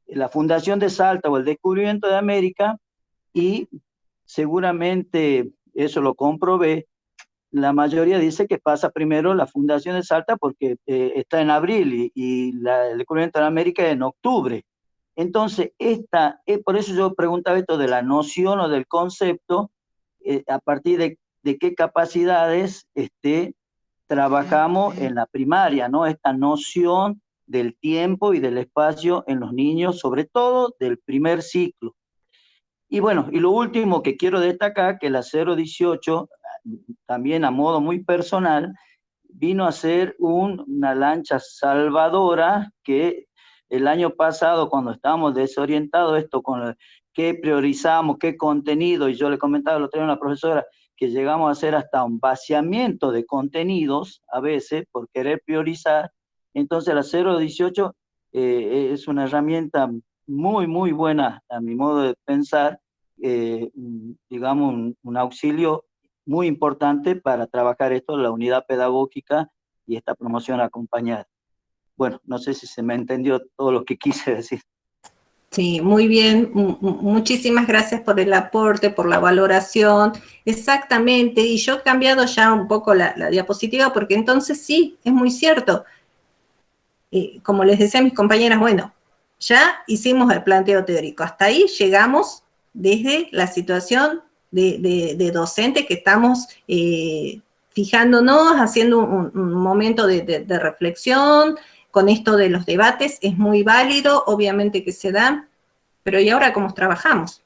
la fundación de Salta o el descubrimiento de América, y seguramente eso lo comprobé, la mayoría dice que pasa primero la fundación de Salta porque está en abril y el descubrimiento de América en octubre. Entonces, por eso yo preguntaba esto de la noción o del concepto, a partir de qué capacidades trabajamos en la primaria, ¿no? Esta noción del tiempo y del espacio en los niños, sobre todo del primer ciclo. Y bueno, y lo último que quiero destacar, que la 018, también a modo muy personal, vino a ser una lancha salvadora que el año pasado, cuando estábamos desorientados, esto con qué priorizamos, qué contenido, y yo le comentaba lo tenía una profesora, que llegamos a hacer hasta un vaciamiento de contenidos, a veces, por querer priorizar. Entonces la 018 es una herramienta muy, muy buena, a mi modo de pensar, digamos, un auxilio muy importante para trabajar esto, la unidad pedagógica y esta promoción acompañada. Bueno, no sé si se me entendió todo lo que quise decir. Sí, muy bien. Muchísimas gracias por el aporte, por la valoración. Exactamente. Y yo he cambiado ya un poco la diapositiva porque entonces sí, es muy cierto. Como les decía a mis compañeras, bueno, ya hicimos el planteo teórico. Hasta ahí llegamos desde la situación de docente que estamos fijándonos, haciendo un momento de reflexión. Con esto de los debates es muy válido, obviamente que se dan, pero ¿y ahora cómo trabajamos?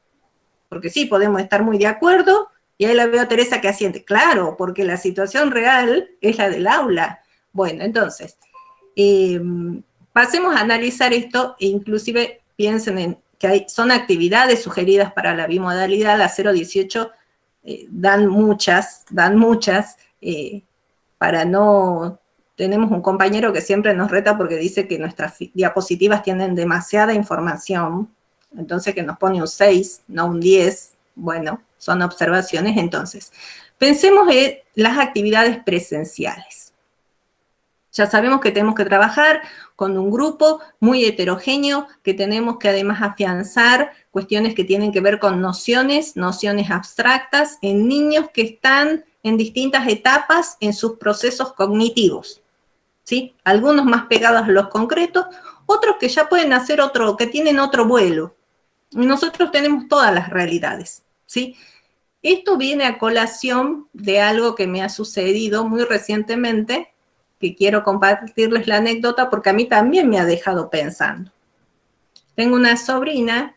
Porque sí, podemos estar muy de acuerdo, y ahí la veo a Teresa que asiente. Claro, porque la situación real es la del aula. Bueno, entonces, pasemos a analizar esto e inclusive piensen en que son actividades sugeridas para la bimodalidad, la 018 dan muchas, para no... Tenemos un compañero que siempre nos reta porque dice que nuestras diapositivas tienen demasiada información, entonces que nos pone un 6, no un 10, bueno, son observaciones. Entonces, pensemos en las actividades presenciales. Ya sabemos que tenemos que trabajar con un grupo muy heterogéneo, que tenemos que además afianzar cuestiones que tienen que ver con nociones abstractas en niños que están en distintas etapas en sus procesos cognitivos, ¿sí? Algunos más pegados a los concretos, otros que ya pueden hacer que tienen otro vuelo. Y nosotros tenemos todas las realidades, ¿sí? Esto viene a colación de algo que me ha sucedido muy recientemente, que quiero compartirles la anécdota porque a mí también me ha dejado pensando. Tengo una sobrina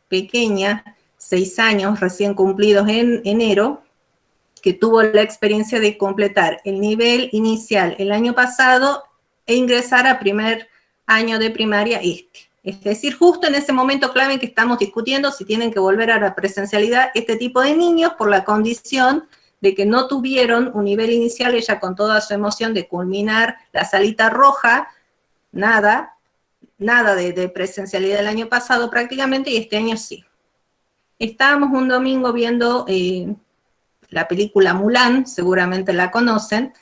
pequeña, 6 años, recién cumplidos en enero, que tuvo la experiencia de completar el nivel inicial el año pasado e ingresar a primer año de primaria Es decir, justo en ese momento clave en que estamos discutiendo si tienen que volver a la presencialidad este tipo de niños por la condición de que no tuvieron un nivel inicial, ella con toda su emoción de culminar la salita roja, nada de presencialidad el año pasado prácticamente, y este año sí. Estábamos un domingo viendo la película Mulan, seguramente la conocen,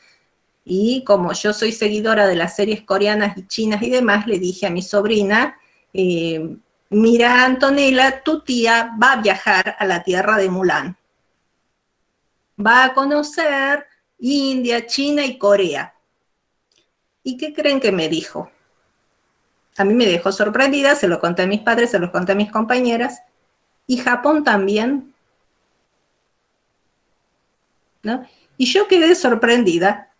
y como yo soy seguidora de las series coreanas y chinas y demás, le dije a mi sobrina, mira, Antonella, tu tía va a viajar a la tierra de Mulan. Va a conocer India, China y Corea. ¿Y qué creen que me dijo? A mí me dejó sorprendida, se lo conté a mis padres, se los conté a mis compañeras, y Japón también, ¿no? Y yo quedé sorprendida,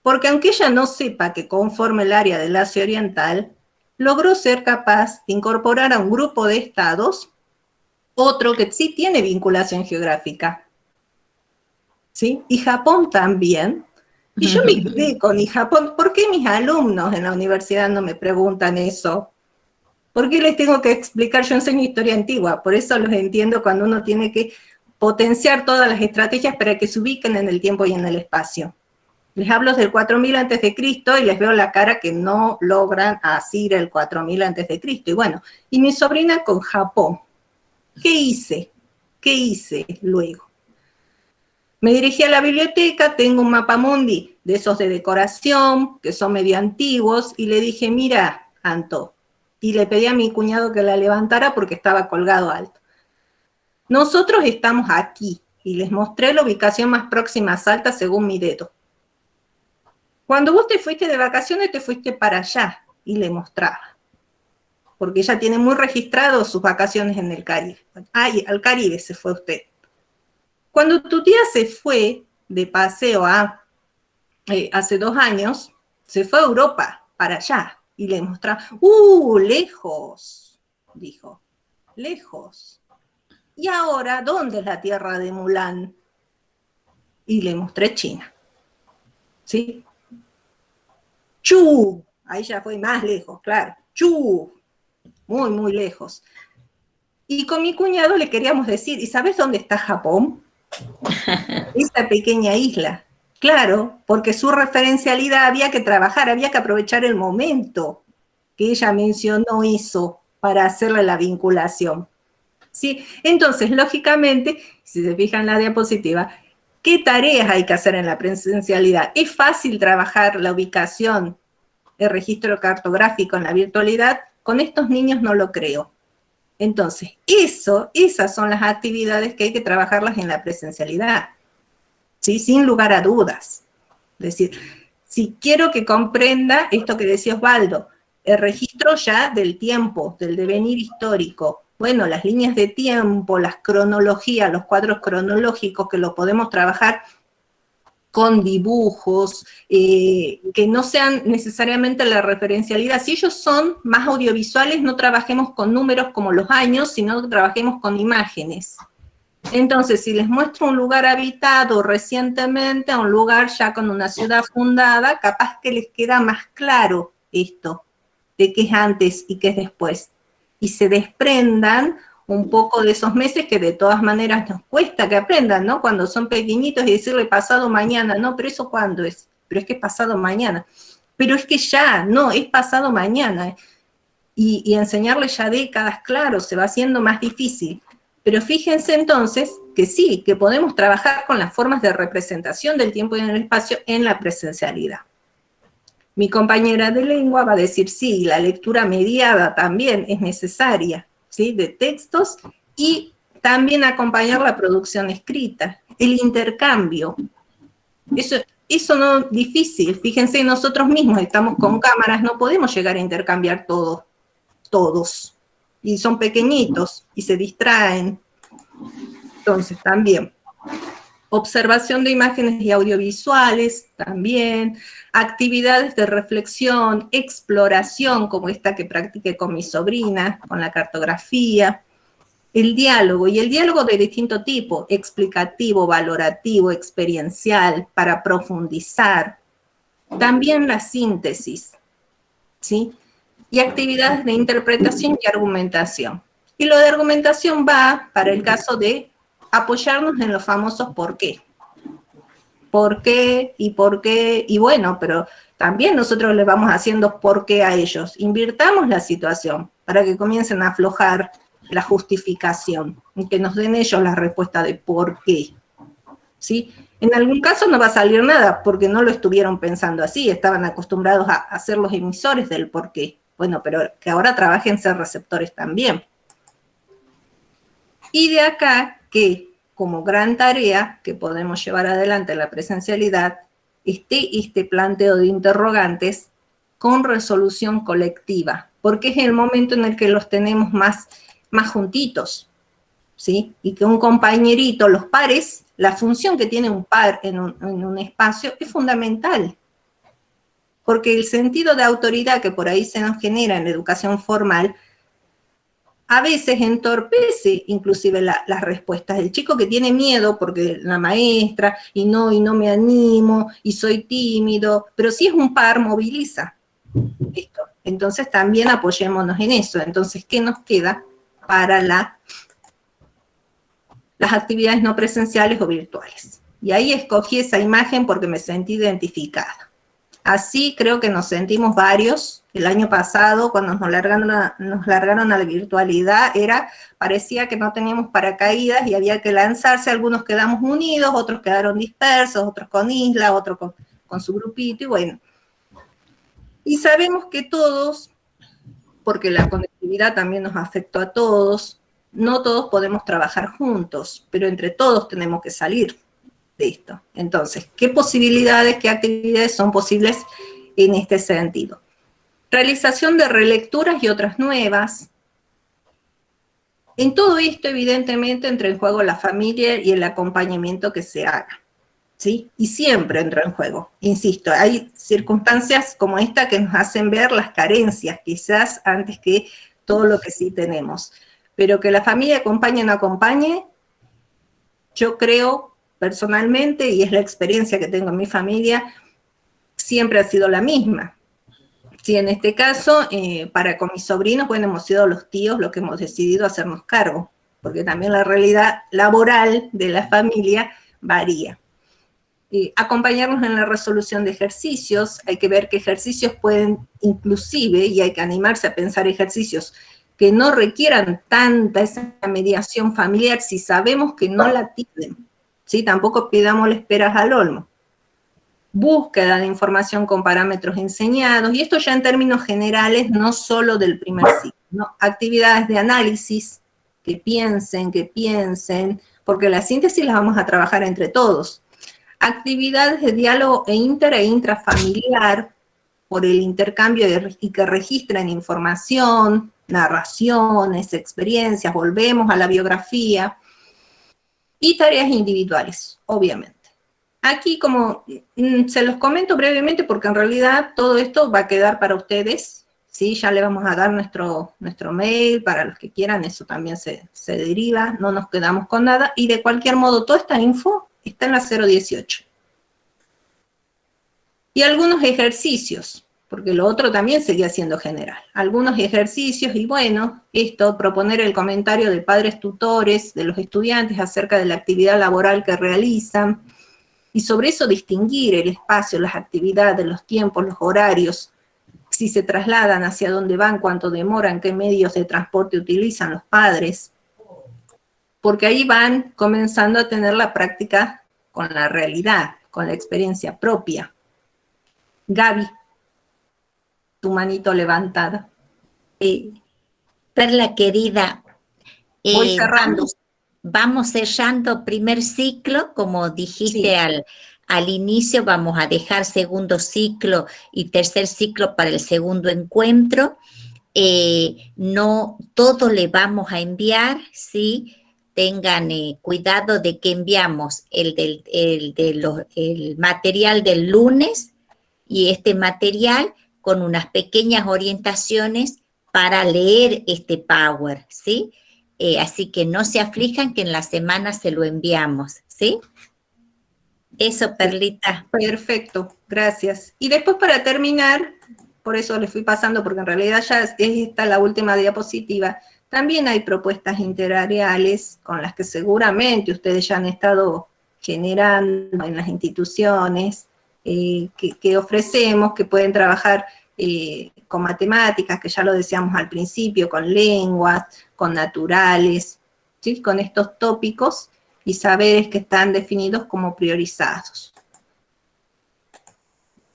porque aunque ella no sepa que conforma el área del Asia Oriental, logró ser capaz de incorporar a un grupo de estados otro que sí tiene vinculación geográfica, ¿sí? Y Japón también. Y yo me quedé con Japón. ¿Por qué mis alumnos en la universidad no me preguntan eso? ¿Por qué les tengo que explicar? Yo enseño historia antigua, por eso los entiendo cuando uno tiene que potenciar todas las estrategias para que se ubiquen en el tiempo y en el espacio. Les hablo del 4000 antes de Cristo y les veo la cara que no logran asir el 4000 antes de Cristo. Y bueno, y mi sobrina con Japón. ¿Qué hice? ¿Qué hice luego? Me dirigí a la biblioteca, tengo un mapamundi de esos de decoración, que son medio antiguos, y le dije, mira, Anto, y le pedí a mi cuñado que la levantara porque estaba colgado alto. Nosotros estamos aquí, y les mostré la ubicación más próxima a Salta según mi dedo. Cuando vos te fuiste de vacaciones, te fuiste para allá, y le mostraba. Porque ella tiene muy registrado sus vacaciones en el Caribe. Ay, al Caribe se fue usted. Cuando tu tía se fue de paseo hace 2 años, se fue a Europa, para allá, y le mostraba, lejos, dijo, lejos. Y ahora, ¿dónde es la tierra de Mulan? Y le mostré China, ¿sí? Chu, ahí ya fue más lejos, claro, Chu, muy, muy lejos. Y con mi cuñado le queríamos decir, ¿y sabes dónde está Japón? Esta pequeña isla. Claro, porque su referencialidad había que trabajar, había que aprovechar el momento que ella mencionó eso para hacerle la vinculación. ¿Sí? Entonces, lógicamente, si se fijan en la diapositiva, ¿qué tareas hay que hacer en la presencialidad? ¿Es fácil trabajar la ubicación, el registro cartográfico en la virtualidad? Con estos niños no lo creo. Entonces, esas son las actividades que hay que trabajarlas en la presencialidad, ¿sí? Sin lugar a dudas. Es decir, si quiero que comprenda esto que decía Osvaldo, el registro ya del tiempo, del devenir histórico, bueno, las líneas de tiempo, las cronologías, los cuadros cronológicos que lo podemos trabajar con dibujos, que no sean necesariamente la referencialidad. Si ellos son más audiovisuales, no trabajemos con números como los años, sino que trabajemos con imágenes. Entonces, si les muestro un lugar habitado recientemente, a un lugar ya con una ciudad fundada, capaz que les queda más claro esto, de qué es antes y qué es después. Y se desprendan un poco de esos meses que de todas maneras nos cuesta que aprendan, ¿no? Cuando son pequeñitos y decirle pasado mañana, no, pero eso ¿cuándo es? Pero es que es pasado mañana. Pero es que ya, no, es pasado mañana. Y enseñarles ya décadas, claro, se va haciendo más difícil. Pero fíjense entonces que sí, que podemos trabajar con las formas de representación del tiempo y del espacio en la presencialidad. Mi compañera de lengua va a decir, sí, la lectura mediada también es necesaria, ¿sí? De textos y también acompañar la producción escrita, el intercambio. Eso no es difícil, fíjense, nosotros mismos estamos con cámaras, no podemos llegar a intercambiar todos, y son pequeñitos y se distraen. Entonces, también, observación de imágenes y audiovisuales, también, actividades de reflexión, exploración, como esta que practiqué con mi sobrina, con la cartografía, el diálogo, y el diálogo de distinto tipo, explicativo, valorativo, experiencial, para profundizar, también la síntesis, ¿sí? Y actividades de interpretación y argumentación. Y lo de argumentación va para el caso de apoyarnos en los famosos por qué. ¿Por qué? ¿Y por qué? Y bueno, pero también nosotros le vamos haciendo por qué a ellos. Invirtamos la situación para que comiencen a aflojar la justificación y que nos den ellos la respuesta de por qué. ¿Sí? En algún caso no va a salir nada porque no lo estuvieron pensando así, estaban acostumbrados a ser los emisores del por qué. Bueno, pero que ahora trabajen ser receptores también. Y de acá que, como gran tarea que podemos llevar adelante en la presencialidad, esté este planteo de interrogantes con resolución colectiva, porque es el momento en el que los tenemos más juntitos, ¿sí? Y que un compañerito, los pares, la función que tiene un par en un espacio es fundamental, porque el sentido de autoridad que por ahí se nos genera en la educación formal a veces entorpece inclusive las respuestas del chico, que tiene miedo porque la maestra, y no me animo, y soy tímido, pero si es un par, moviliza esto. Entonces también apoyémonos en eso. Entonces, ¿qué nos queda para las actividades no presenciales o virtuales? Y ahí escogí esa imagen porque me sentí identificada. Así creo que nos sentimos varios. El año pasado, cuando nos largaron a la virtualidad, parecía que no teníamos paracaídas y había que lanzarse. Algunos quedamos unidos, otros quedaron dispersos, otros con isla, otros con su grupito, y bueno. Y sabemos que todos, porque la conectividad también nos afectó a todos, no todos podemos trabajar juntos, pero entre todos tenemos que salir de esto. Entonces, ¿qué posibilidades, qué actividades son posibles en este sentido? Realización de relecturas y otras nuevas. En todo esto, evidentemente, entra en juego la familia y el acompañamiento que se haga, ¿sí? Y siempre entra en juego. Insisto, hay circunstancias como esta que nos hacen ver las carencias, quizás antes que todo lo que sí tenemos. Pero que la familia acompañe o no acompañe, yo creo personalmente, y es la experiencia que tengo en mi familia, siempre ha sido la misma. Sí, en este caso, con mis sobrinos, bueno, hemos sido los tíos los que hemos decidido hacernos cargo, porque también la realidad laboral de la familia varía. Acompañarnos en la resolución de ejercicios, hay que ver qué ejercicios pueden inclusive, y hay que animarse a pensar ejercicios que no requieran tanta esa mediación familiar si sabemos que no la tienen. ¿Sí? Tampoco pidamos esperas al olmo. Búsqueda de información con parámetros enseñados, y esto ya en términos generales, no solo del primer ciclo, ¿no? Actividades de análisis, que piensen, porque la síntesis las vamos a trabajar entre todos. Actividades de diálogo e intrafamiliar, por el intercambio y que registren información, narraciones, experiencias, volvemos a la biografía, y tareas individuales, obviamente. Aquí, como se los comento brevemente, porque en realidad todo esto va a quedar para ustedes, ¿sí? Ya le vamos a dar nuestro mail para los que quieran, eso también se deriva, no nos quedamos con nada, y de cualquier modo toda esta info está en la 018. Y algunos ejercicios, porque lo otro también seguía siendo general. Algunos ejercicios, y bueno, proponer el comentario de padres tutores, de los estudiantes acerca de la actividad laboral que realizan, y sobre eso distinguir el espacio, las actividades, los tiempos, los horarios, si se trasladan, hacia dónde van, cuánto demoran, qué medios de transporte utilizan los padres, porque ahí van comenzando a tener la práctica con la realidad, con la experiencia propia. Gaby, tu manito levantada. Perla querida, voy cerrando. Vamos cerrando primer ciclo, como dijiste sí. al inicio, vamos a dejar segundo ciclo y tercer ciclo para el segundo encuentro. No todo le vamos a enviar, ¿sí? Tengan cuidado de que enviamos el material del lunes y este material con unas pequeñas orientaciones para leer este Power, ¿sí? Así que no se aflijan que en la semana se lo enviamos, ¿sí? Eso, Perlita. Perfecto, gracias. Y después, para terminar, por eso le fui pasando, porque en realidad ya es esta la última diapositiva, también hay propuestas integrales con las que seguramente ustedes ya han estado generando en las instituciones, que ofrecemos, que pueden trabajar con matemáticas, que ya lo decíamos al principio, con lenguas, con naturales, ¿sí? Con estos tópicos y saberes que están definidos como priorizados.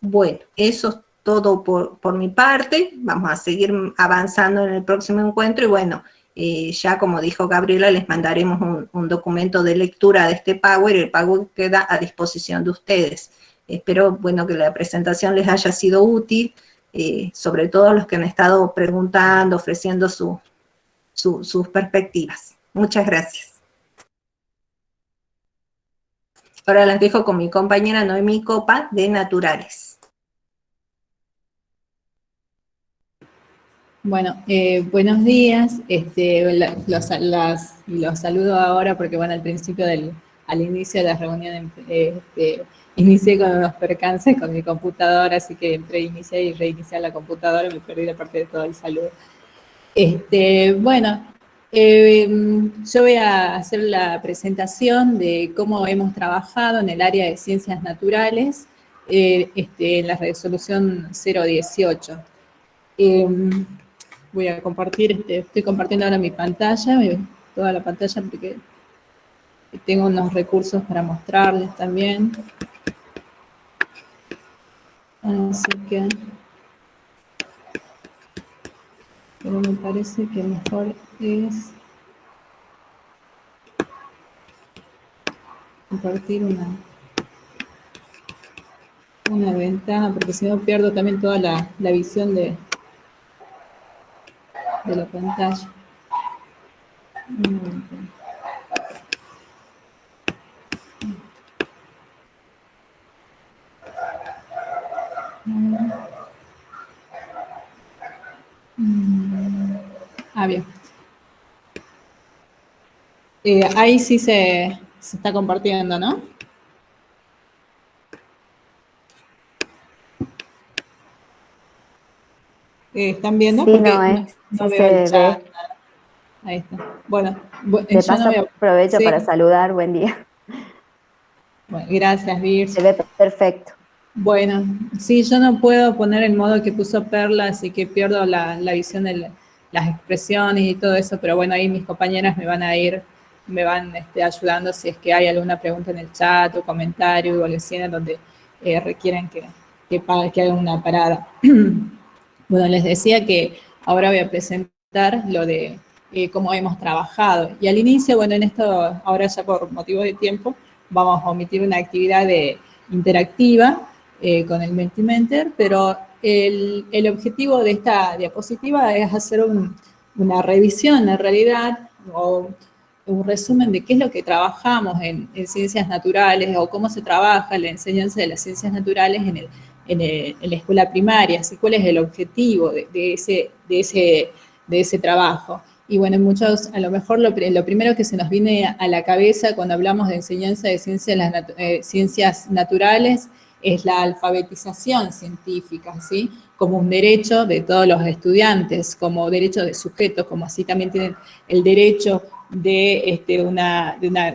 Bueno, eso es todo por mi parte. Vamos a seguir avanzando en el próximo encuentro y bueno, ya como dijo Gabriela, les mandaremos un documento de lectura de este Power y el Power queda a disposición de ustedes. Espero, bueno, que la presentación les haya sido útil, sobre todo los que han estado preguntando, ofreciendo sus perspectivas. Muchas gracias. Ahora las dejo con mi compañera Noemí Copa de Naturales. Bueno, buenos días. Los saludo ahora porque, bueno, al principio al inicio de la reunión, inicié con unos percances con mi computadora, así que entré a iniciar y reiniciar la computadora y me perdí la parte de todo el saludo. Bueno, yo voy a hacer la presentación de cómo hemos trabajado en el área de ciencias naturales en la resolución 018. Voy a compartir, estoy compartiendo ahora mi pantalla, toda la pantalla porque tengo unos recursos para mostrarles también. Así que, pero me parece que mejor es compartir una ventana, porque si no pierdo también toda la visión de la pantalla. Bien. Ahí sí se está compartiendo, ¿no? ¿Están viendo? Sí, porque no veo se el chat. ve. Ahí está. Bueno, De paso aprovecho para saludar, buen día. Bueno, gracias, Vir. Se ve perfecto. Bueno, sí, yo no puedo poner el modo que puso Perla, así que pierdo la visión de las expresiones y todo eso, pero bueno, ahí mis compañeras me van ayudando si es que hay alguna pregunta en el chat o comentario o algo así, donde requieren que haga una parada. Bueno, les decía que ahora voy a presentar lo de cómo hemos trabajado. Y al inicio, bueno, en esto, ahora ya por motivo de tiempo, vamos a omitir una actividad interactiva con el Mentimeter, pero el objetivo de esta diapositiva es hacer una revisión, en realidad, o un resumen de qué es lo que trabajamos en ciencias naturales o cómo se trabaja la enseñanza de las ciencias naturales en la escuela primaria, así cuál es el objetivo de ese trabajo. Y bueno, muchos, a lo mejor lo primero que se nos viene a la cabeza cuando hablamos de enseñanza de ciencias naturales es la alfabetización científica, ¿sí? Como un derecho de todos los estudiantes, como derecho de sujetos, como así también tienen el derecho de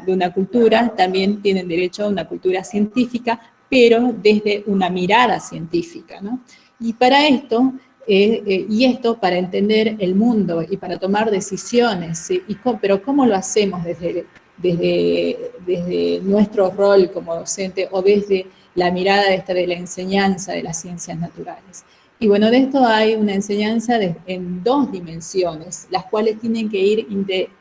una cultura, también tienen derecho a una cultura científica, pero desde una mirada científica, ¿no? Y para esto, para entender el mundo y para tomar decisiones, ¿sí? Pero ¿cómo lo hacemos desde nuestro rol como docente o desde la mirada de la enseñanza de las ciencias naturales? Y bueno, de esto hay una enseñanza en dos dimensiones, las cuales tienen que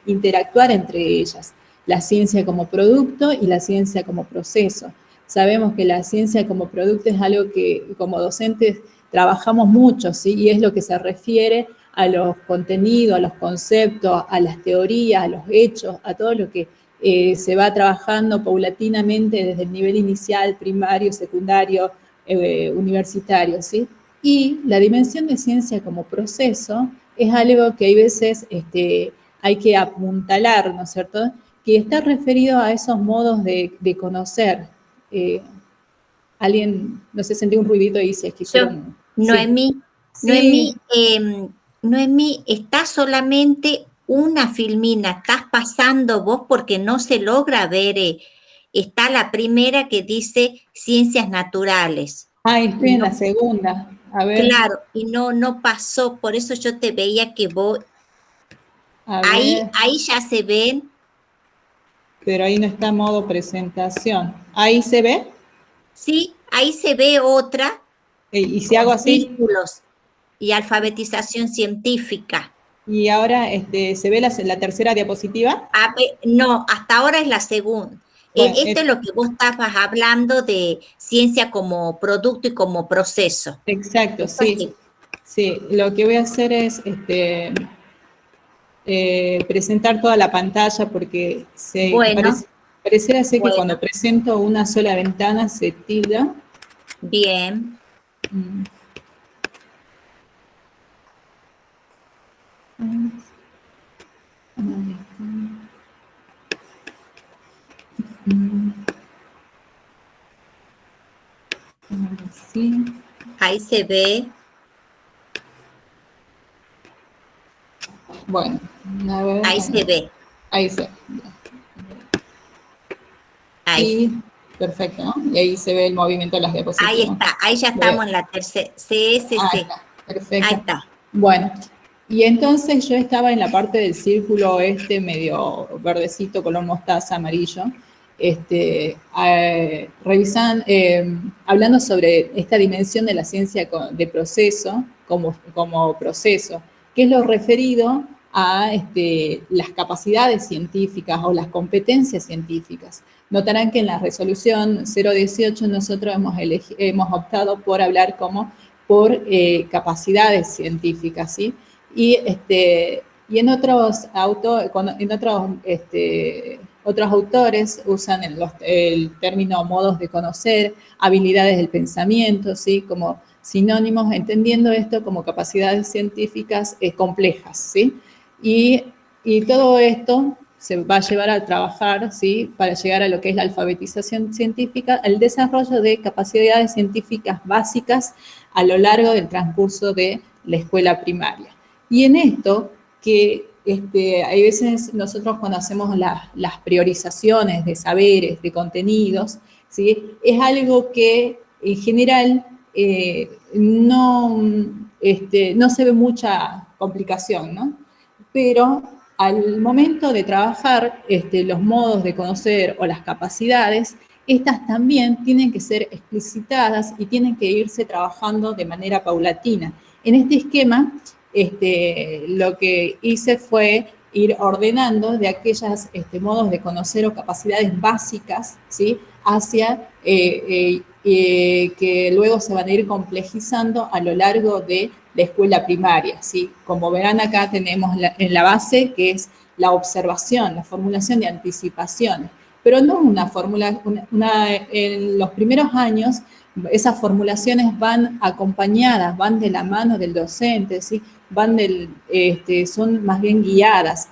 interactuar entre ellas, la ciencia como producto y la ciencia como proceso. Sabemos que la ciencia como producto es algo que como docentes trabajamos mucho, ¿sí? Y es lo que se refiere a los contenidos, a los conceptos, a las teorías, a los hechos, a todo lo que se va trabajando paulatinamente desde el nivel inicial, primario, secundario, universitario, ¿sí? Y la dimensión de ciencia como proceso es algo que hay veces hay que apuntalar, ¿no es cierto?, que está referido a esos modos de conocer. Alguien, no sé, sentí un ruidito y se escucharon. Noemí, Sí. Noemí, está solamente una filmina, estás pasando vos porque no se logra ver, está la primera que dice ciencias naturales. Estoy en la segunda, a ver. Claro, y no pasó, por eso yo te veía que vos, ahí ya se ven. Pero ahí no está modo presentación. ¿Ahí se ve? Sí, ahí se ve otra. ¿Y si hago así? Círculos y alfabetización científica. ¿Y ahora se ve la tercera diapositiva? No, hasta ahora es la segunda. Bueno, esto es lo que vos estabas hablando de ciencia como producto y como proceso. Exacto, sí. Sí, lo que voy a hacer es presentar toda la pantalla porque Bueno, pareciera ser que bueno, cuando presento una sola ventana se tilda. bien. Mm. Sí. Ahí se ve. Bueno, a ver. Ahí se ve. Ahí se ve. Ahí. Y perfecto, ¿no? Y ahí se ve el movimiento de las Ahí diapositivas. está. Ahí ya Bien. estamos en la tercera. Ahí CSC. está, Ahí perfecto. está. Bueno, y entonces yo estaba en la parte del círculo medio verdecito, color mostaza, amarillo, hablando sobre esta dimensión de la ciencia de proceso como proceso, que es lo referido a las capacidades científicas o las competencias científicas. Notarán que en la resolución 018 nosotros hemos optado por hablar por capacidades científicas, ¿sí? Y en otros otros autores usan el término modos de conocer, habilidades del pensamiento, ¿sí? Como sinónimos, entendiendo esto como capacidades científicas complejas, ¿sí? Y todo esto se va a llevar a trabajar, ¿sí? Para llegar a lo que es la alfabetización científica, el desarrollo de capacidades científicas básicas a lo largo del transcurso de la escuela primaria. Y en esto, que hay veces nosotros cuando hacemos las priorizaciones de saberes, de contenidos, ¿sí? Es algo que en general no se ve mucha complicación, ¿no? Pero al momento de trabajar los modos de conocer o las capacidades, estas también tienen que ser explicitadas y tienen que irse trabajando de manera paulatina. En este esquema, lo que hice fue ir ordenando de aquellos modos de conocer o capacidades básicas, ¿sí? Hacia que luego se van a ir complejizando a lo largo de la escuela primaria, ¿sí? Como verán acá tenemos en la base que es la observación, la formulación de anticipaciones, pero no una fórmula, en los primeros años esas formulaciones van acompañadas, van de la mano del docente, ¿sí? Son más bien guiadas,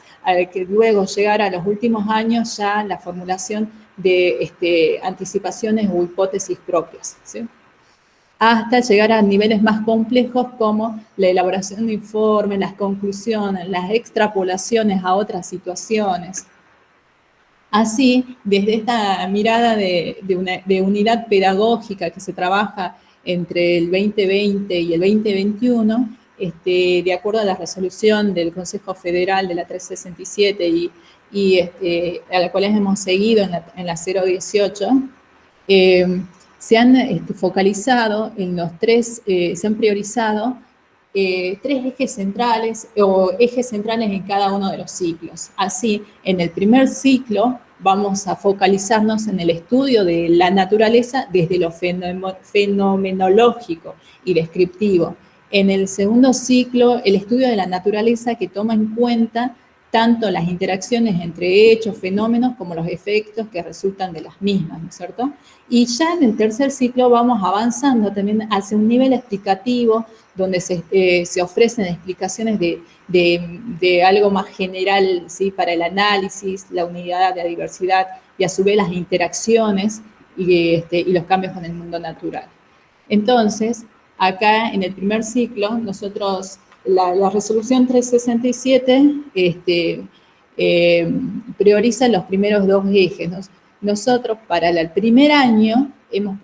que luego llegar a los últimos años ya la formulación de anticipaciones o hipótesis propias, ¿sí? Hasta llegar a niveles más complejos como la elaboración de informes, las conclusiones, las extrapolaciones a otras situaciones. Así, desde esta mirada de unidad pedagógica que se trabaja entre el 2020 y el 2021, de acuerdo a la resolución del Consejo Federal de la 367 a la cual hemos seguido en la 018, se han focalizado en se han priorizado tres ejes centrales o ejes centrales en cada uno de los ciclos. Así, en el primer ciclo vamos a focalizarnos en el estudio de la naturaleza desde lo fenomenológico y descriptivo. En el segundo ciclo, el estudio de la naturaleza que toma en cuenta tanto las interacciones entre hechos, fenómenos, como los efectos que resultan de las mismas, ¿no es cierto? Y ya en el tercer ciclo vamos avanzando también hacia un nivel explicativo donde se ofrecen explicaciones de algo más general, ¿sí? Para el análisis, la unidad de la diversidad y a su vez las interacciones y los cambios con el mundo natural. Entonces, acá en el primer ciclo, nosotros, la resolución 367 prioriza los primeros dos ejes, ¿no? Nosotros para el primer año hemos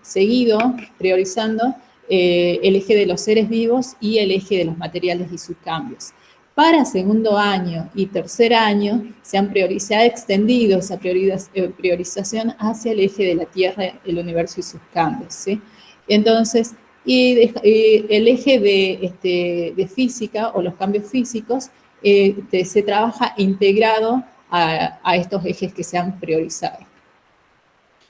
seguido priorizando el eje de los seres vivos y el eje de los materiales y sus cambios. Para segundo año y tercer año se ha extendido esa priorización hacia el eje de la Tierra, el universo y sus cambios, ¿sí? Entonces, el eje de física o los cambios físicos se trabaja integrado a estos ejes que se han priorizado.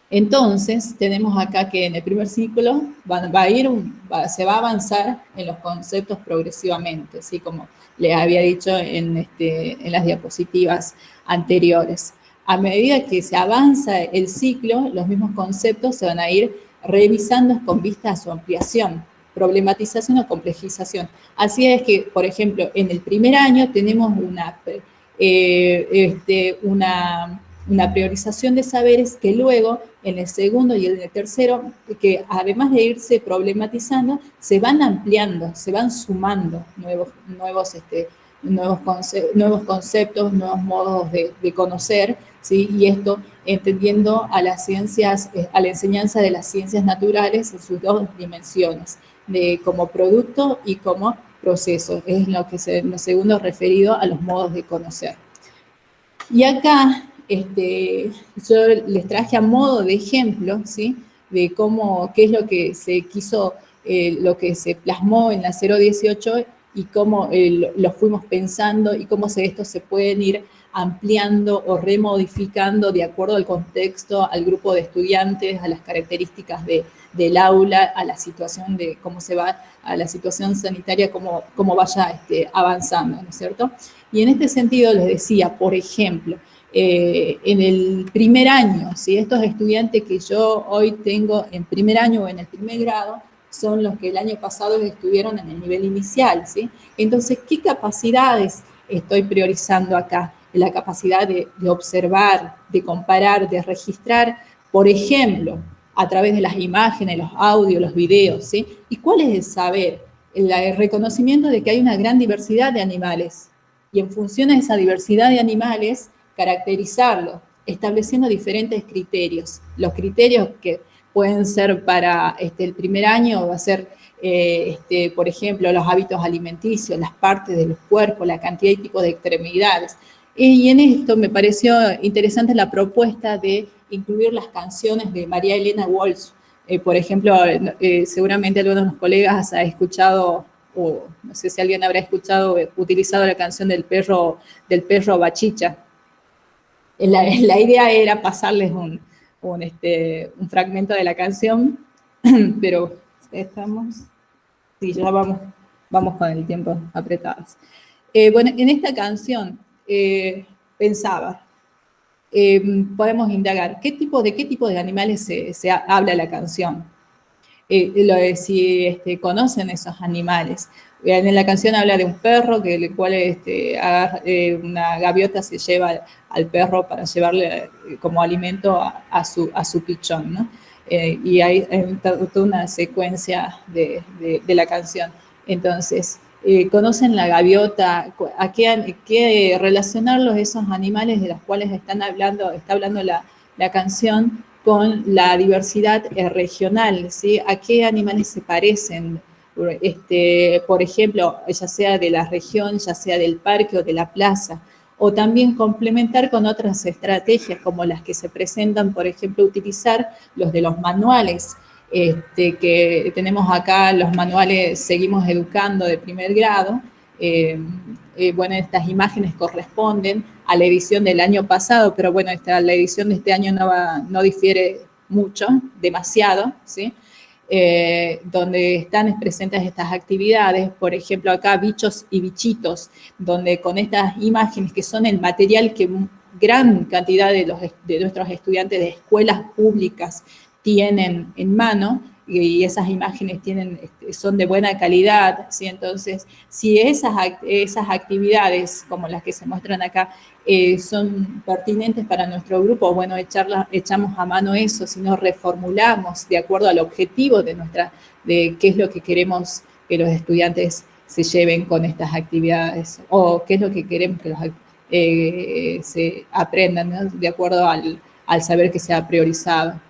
Entonces, tenemos acá que en el primer ciclo se va a avanzar en los conceptos progresivamente, así como les había dicho en las diapositivas anteriores. A medida que se avanza el ciclo, los mismos conceptos se van a ir revisando con vista a su ampliación, problematización o complejización. Así es que, por ejemplo, en el primer año tenemos una priorización de saberes que luego en el segundo y en el tercero, que además de irse problematizando, se van ampliando, se van sumando nuevos conceptos, nuevos modos de conocer, ¿sí? Y esto entendiendo a las ciencias, a la enseñanza de las ciencias naturales en sus dos dimensiones, como producto y como proceso, es lo segundo referido a los modos de conocer. Y acá yo les traje a modo de ejemplo, ¿sí? De qué es lo que se quiso, lo que se plasmó en la 018 y cómo lo fuimos pensando y cómo estos se pueden ir ampliando o remodificando de acuerdo al contexto, al grupo de estudiantes, a las características del aula, a la situación de cómo se va, a la situación sanitaria, cómo vaya avanzando, ¿no es cierto? Y en este sentido les decía, por ejemplo, en el primer año, ¿sí? Estos estudiantes que yo hoy tengo en primer año o en el primer grado, son los que el año pasado estuvieron en el nivel inicial, ¿sí? Entonces, ¿qué capacidades estoy priorizando acá? La capacidad de observar, de comparar, de registrar, por ejemplo, a través de las imágenes, los audios, los videos, ¿sí? ¿Y cuál es el saber? El reconocimiento de que hay una gran diversidad de animales y en función a esa diversidad de animales, caracterizarlo, estableciendo diferentes criterios. Los criterios que pueden ser para el primer año va a ser, por ejemplo, los hábitos alimenticios, las partes de los cuerpos, la cantidad y tipo de extremidades. Y en esto me pareció interesante la propuesta de incluir las canciones de María Elena Walsh. Por ejemplo, seguramente algunos de los colegas ha escuchado, o no sé si alguien habrá escuchado, utilizado la canción del perro Bachicha. La idea era pasarles un fragmento de la canción, pero sí, ya vamos con el tiempo apretados. Bueno, en esta canción pensaba, podemos indagar, ¿de qué tipo de animales se habla la canción? Si conocen esos animales. En la canción habla de un perro, el cual una gaviota se lleva al perro para llevarle como alimento a su pichón, ¿no? Y hay toda una secuencia de la canción. Entonces, ¿conocen la gaviota? ¿A qué relacionarlos esos animales de los cuales está hablando la canción con la diversidad regional, ¿sí? ¿A qué animales se parecen? Por ejemplo, ya sea de la región, ya sea del parque o de la plaza, o también complementar con otras estrategias como las que se presentan, por ejemplo, utilizar los de los manuales, que tenemos acá, los manuales Seguimos Educando de primer grado. Bueno, estas imágenes corresponden a la edición del año pasado, pero bueno, la edición de este año no difiere mucho, demasiado, ¿sí? Donde están presentes estas actividades, por ejemplo, acá bichos y bichitos, donde con estas imágenes que son el material que gran cantidad de nuestros estudiantes de escuelas públicas tienen en mano, y esas imágenes son de buena calidad, ¿sí? Entonces, si esas actividades, como las que se muestran acá, son pertinentes para nuestro grupo, bueno, echamos a mano eso, si no reformulamos de acuerdo al objetivo de qué es lo que queremos que los estudiantes se lleven con estas actividades, o qué es lo que queremos que se aprendan, ¿no? De acuerdo al saber que se ha priorizado.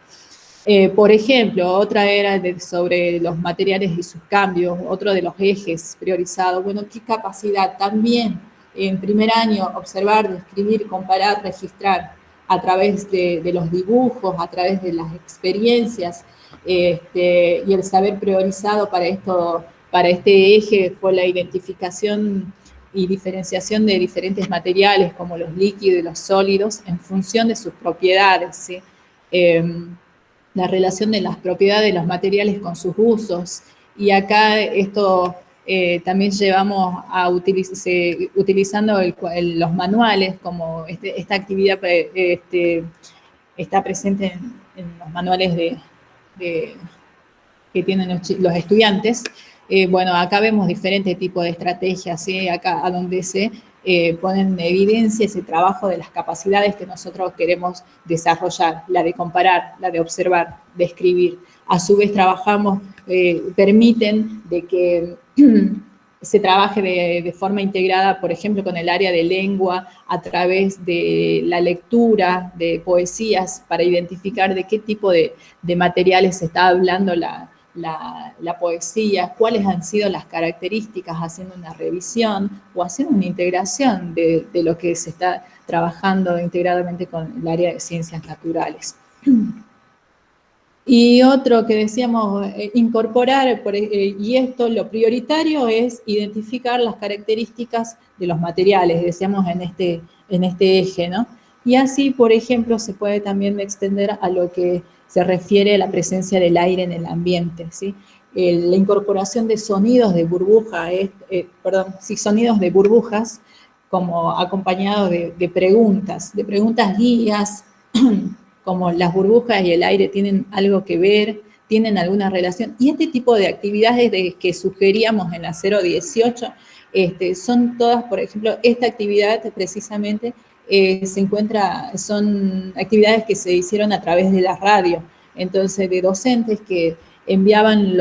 Por ejemplo, otra era sobre los materiales y sus cambios, otro de los ejes priorizados. Bueno, ¿qué capacidad? También en primer año observar, describir, comparar, registrar a través de los dibujos, a través de las experiencias, y el saber priorizado para este eje fue la identificación y diferenciación de diferentes materiales como los líquidos y los sólidos en función de sus propiedades, ¿sí? la relación de las propiedades de los materiales con sus usos. Y acá esto también llevamos a utilizando los manuales, como esta actividad está presente en los manuales que tienen los estudiantes. Bueno, acá vemos diferentes tipos de estrategias, ¿sí? Acá a donde se ponen en evidencia ese trabajo de las capacidades que nosotros queremos desarrollar, la de comparar, la de observar, de escribir. A su vez trabajamos, permiten de que se trabaje de forma integrada, por ejemplo, con el área de lengua, a través de la lectura de poesías, para identificar de qué tipo de materiales se está hablando la poesía, cuáles han sido las características, haciendo una revisión o haciendo una integración de lo que se está trabajando integradamente con el área de ciencias naturales. Y otro que decíamos, incorporar, y esto lo prioritario es identificar las características de los materiales, decíamos en este eje, ¿no? Y así, por ejemplo, se puede también extender a lo que se refiere a la presencia del aire en el ambiente, ¿sí? La incorporación de sonidos de burbuja, sonidos de burbujas, como acompañado de preguntas guías, como las burbujas y el aire tienen algo que ver, tienen alguna relación. Y este tipo de actividades que sugeríamos en la 018 son todas, por ejemplo, esta actividad precisamente son actividades que se hicieron a través de la radio. Entonces, de docentes que enviaban,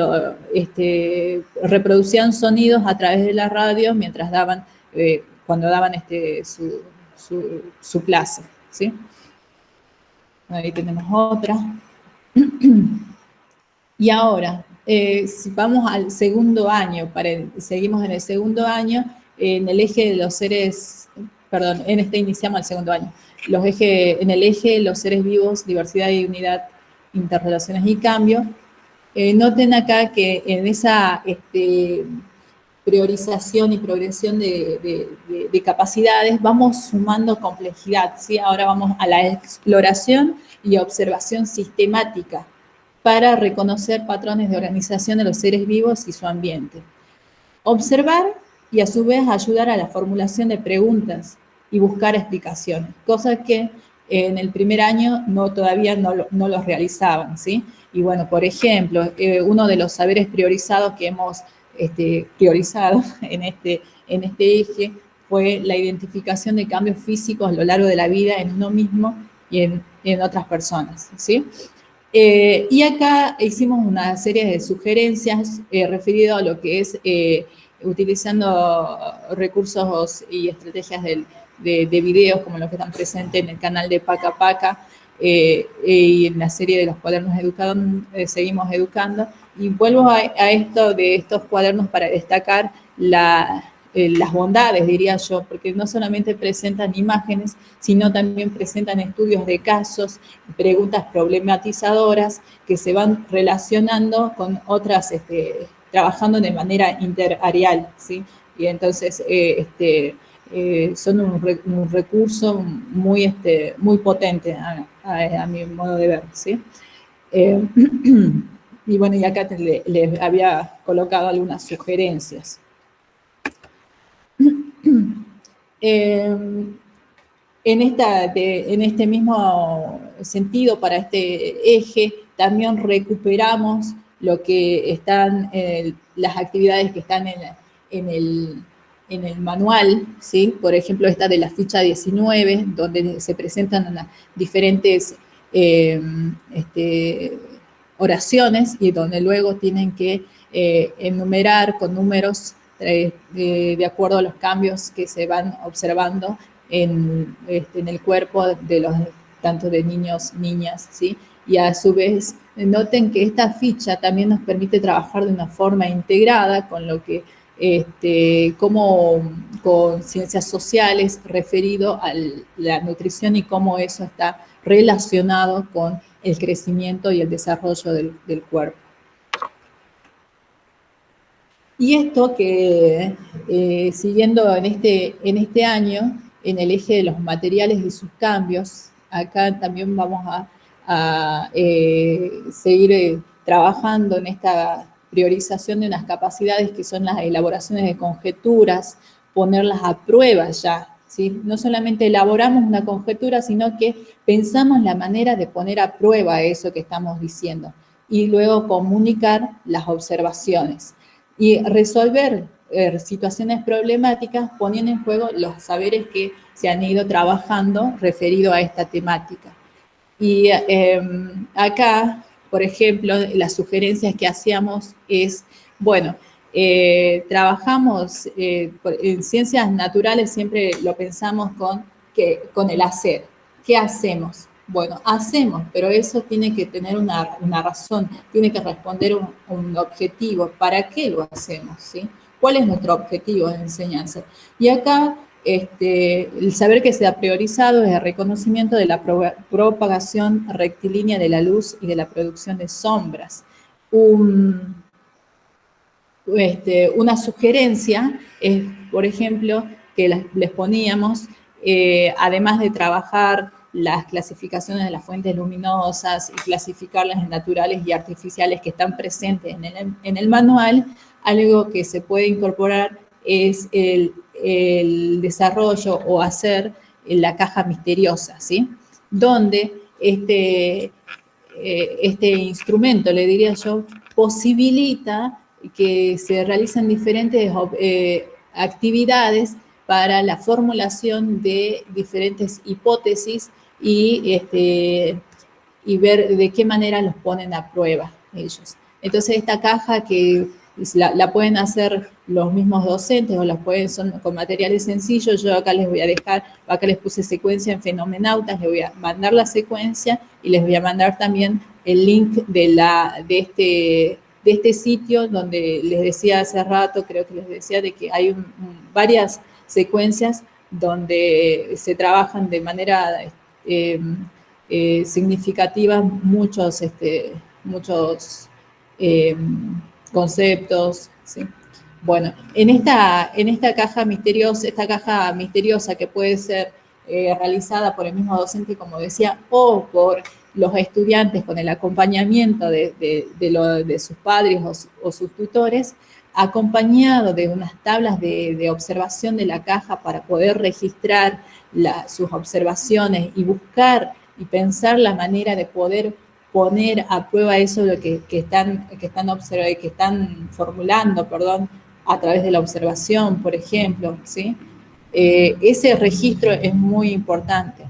reproducían sonidos a través de la radio mientras cuando daban su clase, ¿sí? Ahí tenemos otra. Y ahora, si vamos al segundo año, seguimos en el segundo año, en el eje de los seres, perdón, iniciamos el segundo año, en el eje de los seres vivos, diversidad y unidad, interrelaciones y cambio. Noten acá que en esa priorización y progresión de capacidades, vamos sumando complejidad, ¿sí? Ahora vamos a la exploración y observación sistemática para reconocer patrones de organización de los seres vivos y su ambiente. Observar y a su vez ayudar a la formulación de preguntas y buscar explicaciones, cosa que en el primer año todavía no los realizaban, ¿sí? Y bueno, por ejemplo, uno de los saberes priorizados que hemos priorizado en este eje fue la identificación de cambios físicos a lo largo de la vida en uno mismo y en otras personas, ¿sí? Y acá hicimos una serie de sugerencias referidas a lo que es utilizando recursos y estrategias de videos como los que están presentes en el canal de Paca Paca y en la serie de los cuadernos Seguimos Educando. Y vuelvo a esto de estos cuadernos para destacar las bondades, diría yo, porque no solamente presentan imágenes, sino también presentan estudios de casos, preguntas problematizadoras que se van relacionando con otras, trabajando de manera interareal, ¿sí? Y entonces son un recurso muy potente a mi modo de ver, ¿sí? Y bueno, y acá les había colocado algunas sugerencias. En este mismo sentido, para este eje, también recuperamos lo que están, las actividades que están en el manual, ¿sí? Por ejemplo, esta de la ficha 19, donde se presentan diferentes oraciones y donde luego tienen que enumerar con números de acuerdo a los cambios que se van observando en el cuerpo tanto de niños, niñas, ¿sí? Y a su vez, noten que esta ficha también nos permite trabajar de una forma integrada con lo que, como con ciencias sociales referido a la nutrición y cómo eso está relacionado con el crecimiento y el desarrollo del cuerpo. Y esto que, siguiendo en este año, en el eje de los materiales y sus cambios, acá también vamos seguir trabajando en esta priorización de unas capacidades que son las elaboraciones de conjeturas, ponerlas a prueba ya, ¿sí? No solamente elaboramos una conjetura, sino que pensamos la manera de poner a prueba eso que estamos diciendo y luego comunicar las observaciones y resolver situaciones problemáticas poniendo en juego los saberes que se han ido trabajando referido a esta temática. Y acá, por ejemplo, las sugerencias que hacíamos es, bueno, trabajamos en ciencias naturales, siempre lo pensamos con el hacer. ¿Qué hacemos? Bueno, hacemos, pero eso tiene que tener una razón, tiene que responder un objetivo. ¿Para qué lo hacemos? ¿Sí? ¿Cuál es nuestro objetivo de enseñanza? Y acá el saber que se ha priorizado es el reconocimiento de la propagación rectilínea de la luz y de la producción de sombras. Una sugerencia es, por ejemplo, que les poníamos, además de trabajar las clasificaciones de las fuentes luminosas y clasificarlas en naturales y artificiales que están presentes en el manual, algo que se puede incorporar es el desarrollo o hacer la caja misteriosa, ¿sí? Donde este instrumento, le diría yo, posibilita que se realicen diferentes actividades para la formulación de diferentes hipótesis y ver de qué manera los ponen a prueba ellos. Entonces, esta caja que la pueden hacer los mismos docentes o son con materiales sencillos. Yo acá les voy a dejar, acá les puse secuencia en Fenomenautas, les voy a mandar la secuencia y les voy a mandar también el link de este sitio donde les decía hace rato, creo que les decía de que hay varias secuencias donde se trabajan de manera significativa muchos conceptos, ¿sí? Bueno, en esta caja misteriosa que puede ser realizada por el mismo docente, como decía, o por los estudiantes con el acompañamiento de sus padres o sus tutores, acompañado de unas tablas de observación de la caja para poder registrar sus observaciones y buscar y pensar la manera de poder poner a prueba eso lo que están formulando, a través de la observación, por ejemplo, ¿sí? Ese registro es muy importante.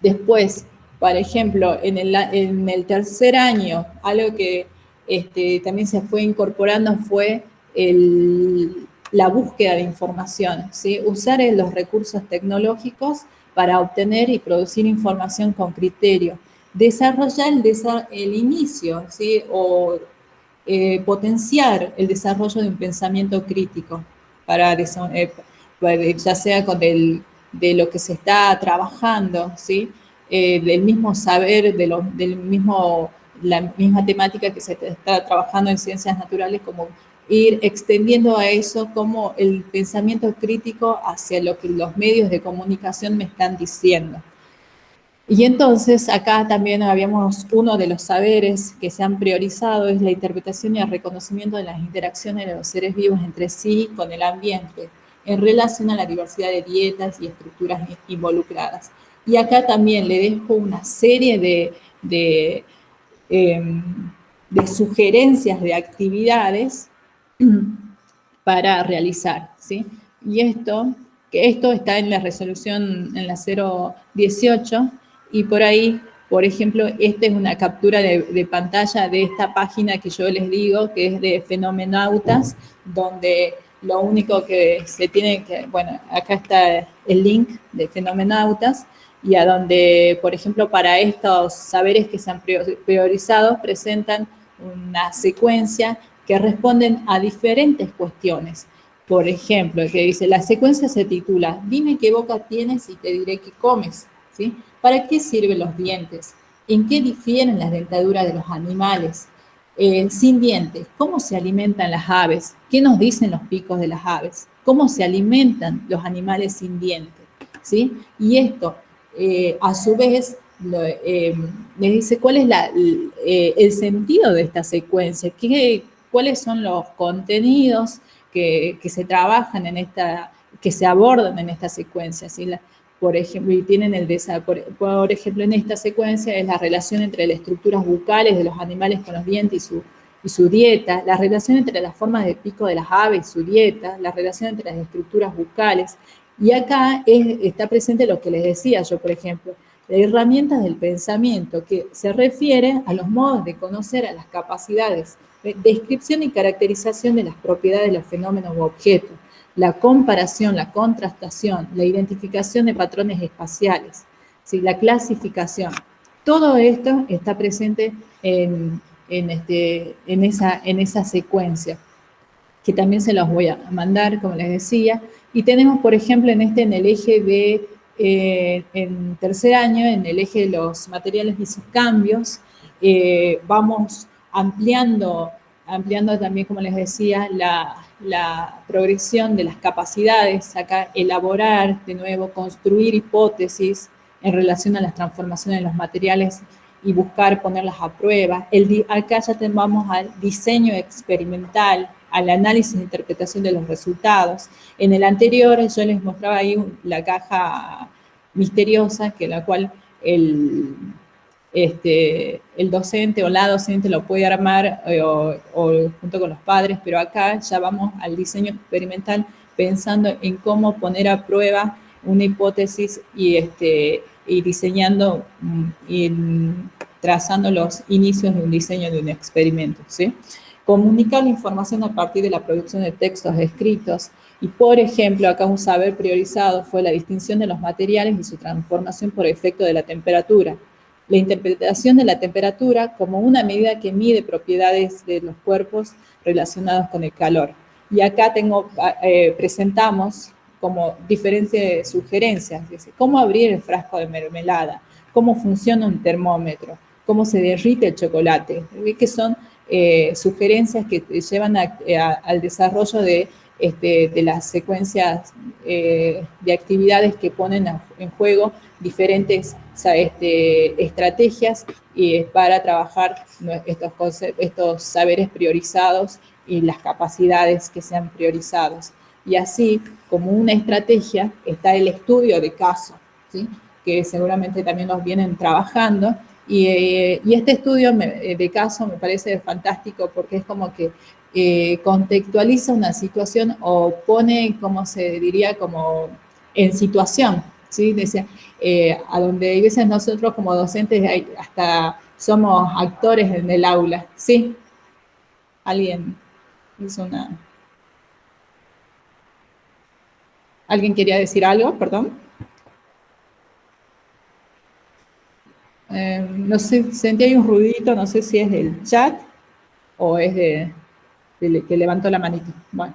Después, por ejemplo, en el tercer año, algo que también se fue incorporando fue la búsqueda de información, ¿sí? Usar los recursos tecnológicos para obtener y producir información con criterio. Desarrollar el inicio, ¿sí? O potenciar el desarrollo de un pensamiento crítico, ya sea de lo que se está trabajando, ¿sí? Del mismo saber, la misma temática que se está trabajando en ciencias naturales, como ir extendiendo a eso como el pensamiento crítico hacia lo que los medios de comunicación me están diciendo. Y entonces acá también habíamos uno de los saberes que se han priorizado, es la interpretación y el reconocimiento de las interacciones de los seres vivos entre sí con el ambiente, en relación a la diversidad de dietas y estructuras involucradas. Y acá también le dejo una serie de sugerencias de actividades para realizar, ¿sí? Y esto está en la resolución, en la 018, y por ahí, por ejemplo, esta es una captura de pantalla de esta página que yo les digo, que es de Fenomenautas, donde lo único que se tiene que, bueno, acá está el link de Fenomenautas, y a donde, por ejemplo, para estos saberes que se han priorizado, presentan una secuencia que responden a diferentes cuestiones. Por ejemplo, que dice, la secuencia se titula, dime qué boca tienes y te diré qué comes, ¿sí? ¿Para qué sirven los dientes? ¿En qué difieren las dentaduras de los animales? Sin dientes, ¿cómo se alimentan las aves? ¿Qué nos dicen los picos de las aves? ¿Cómo se alimentan los animales sin dientes? ¿Sí? Y esto, a su vez les dice cuál es el sentido de esta secuencia, cuáles son los contenidos que se trabajan en esta, que se abordan en esta secuencia, ¿sí? Por ejemplo, y tienen por ejemplo, en esta secuencia es la relación entre las estructuras bucales de los animales con los dientes y su dieta, la relación entre las formas de pico de las aves y su dieta, la relación entre las estructuras bucales. Y acá está presente lo que les decía yo, por ejemplo, las herramientas del pensamiento, que se refiere a los modos de conocer, a las capacidades de descripción y caracterización de las propiedades de los fenómenos u objetos, la comparación, la contrastación, la identificación de patrones espaciales, ¿sí? La clasificación. Todo esto está presente en esa secuencia, que también se los voy a mandar, como les decía. Y tenemos, por ejemplo, en el eje de, en tercer año, en el eje de los materiales y sus cambios, vamos ampliando también, como les decía, la progresión de las capacidades, acá elaborar, de nuevo, construir hipótesis en relación a las transformaciones de los materiales y buscar ponerlas a prueba. Acá ya vamos al diseño experimental, al análisis e interpretación de los resultados. En el anterior yo les mostraba ahí la caja misteriosa, que la cual el docente o la docente lo puede armar o junto con los padres, pero acá ya vamos al diseño experimental pensando en cómo poner a prueba una hipótesis y diseñando y trazando los inicios de un diseño de un experimento, ¿sí? Comunicar la información a partir de la producción de textos escritos. Y, por ejemplo, acá un saber priorizado fue la distinción de los materiales y su transformación por efecto de la temperatura. La interpretación de la temperatura como una medida que mide propiedades de los cuerpos relacionados con el calor. Y acá presentamos como diferentes sugerencias. ¿Cómo abrir el frasco de mermelada? ¿Cómo funciona un termómetro? ¿Cómo se derrite el chocolate? Que son sugerencias que llevan al desarrollo de las secuencias de actividades que ponen en juego diferentes estrategias para trabajar estos saberes priorizados y las capacidades que sean priorizados. Y así, como una estrategia, está el estudio de caso, ¿sí? Que seguramente también los vienen trabajando. Y este estudio de caso me parece fantástico porque es como que contextualiza una situación o pone, como se diría, como en situación, ¿sí? Decía, a donde a veces nosotros como docentes hasta somos actores en el aula, ¿sí? ¿Alguien hizo una...? ¿Alguien quería decir algo? Perdón. No sé, sentí ahí un ruidito, no sé si es del chat o es que levantó la manito. Bueno,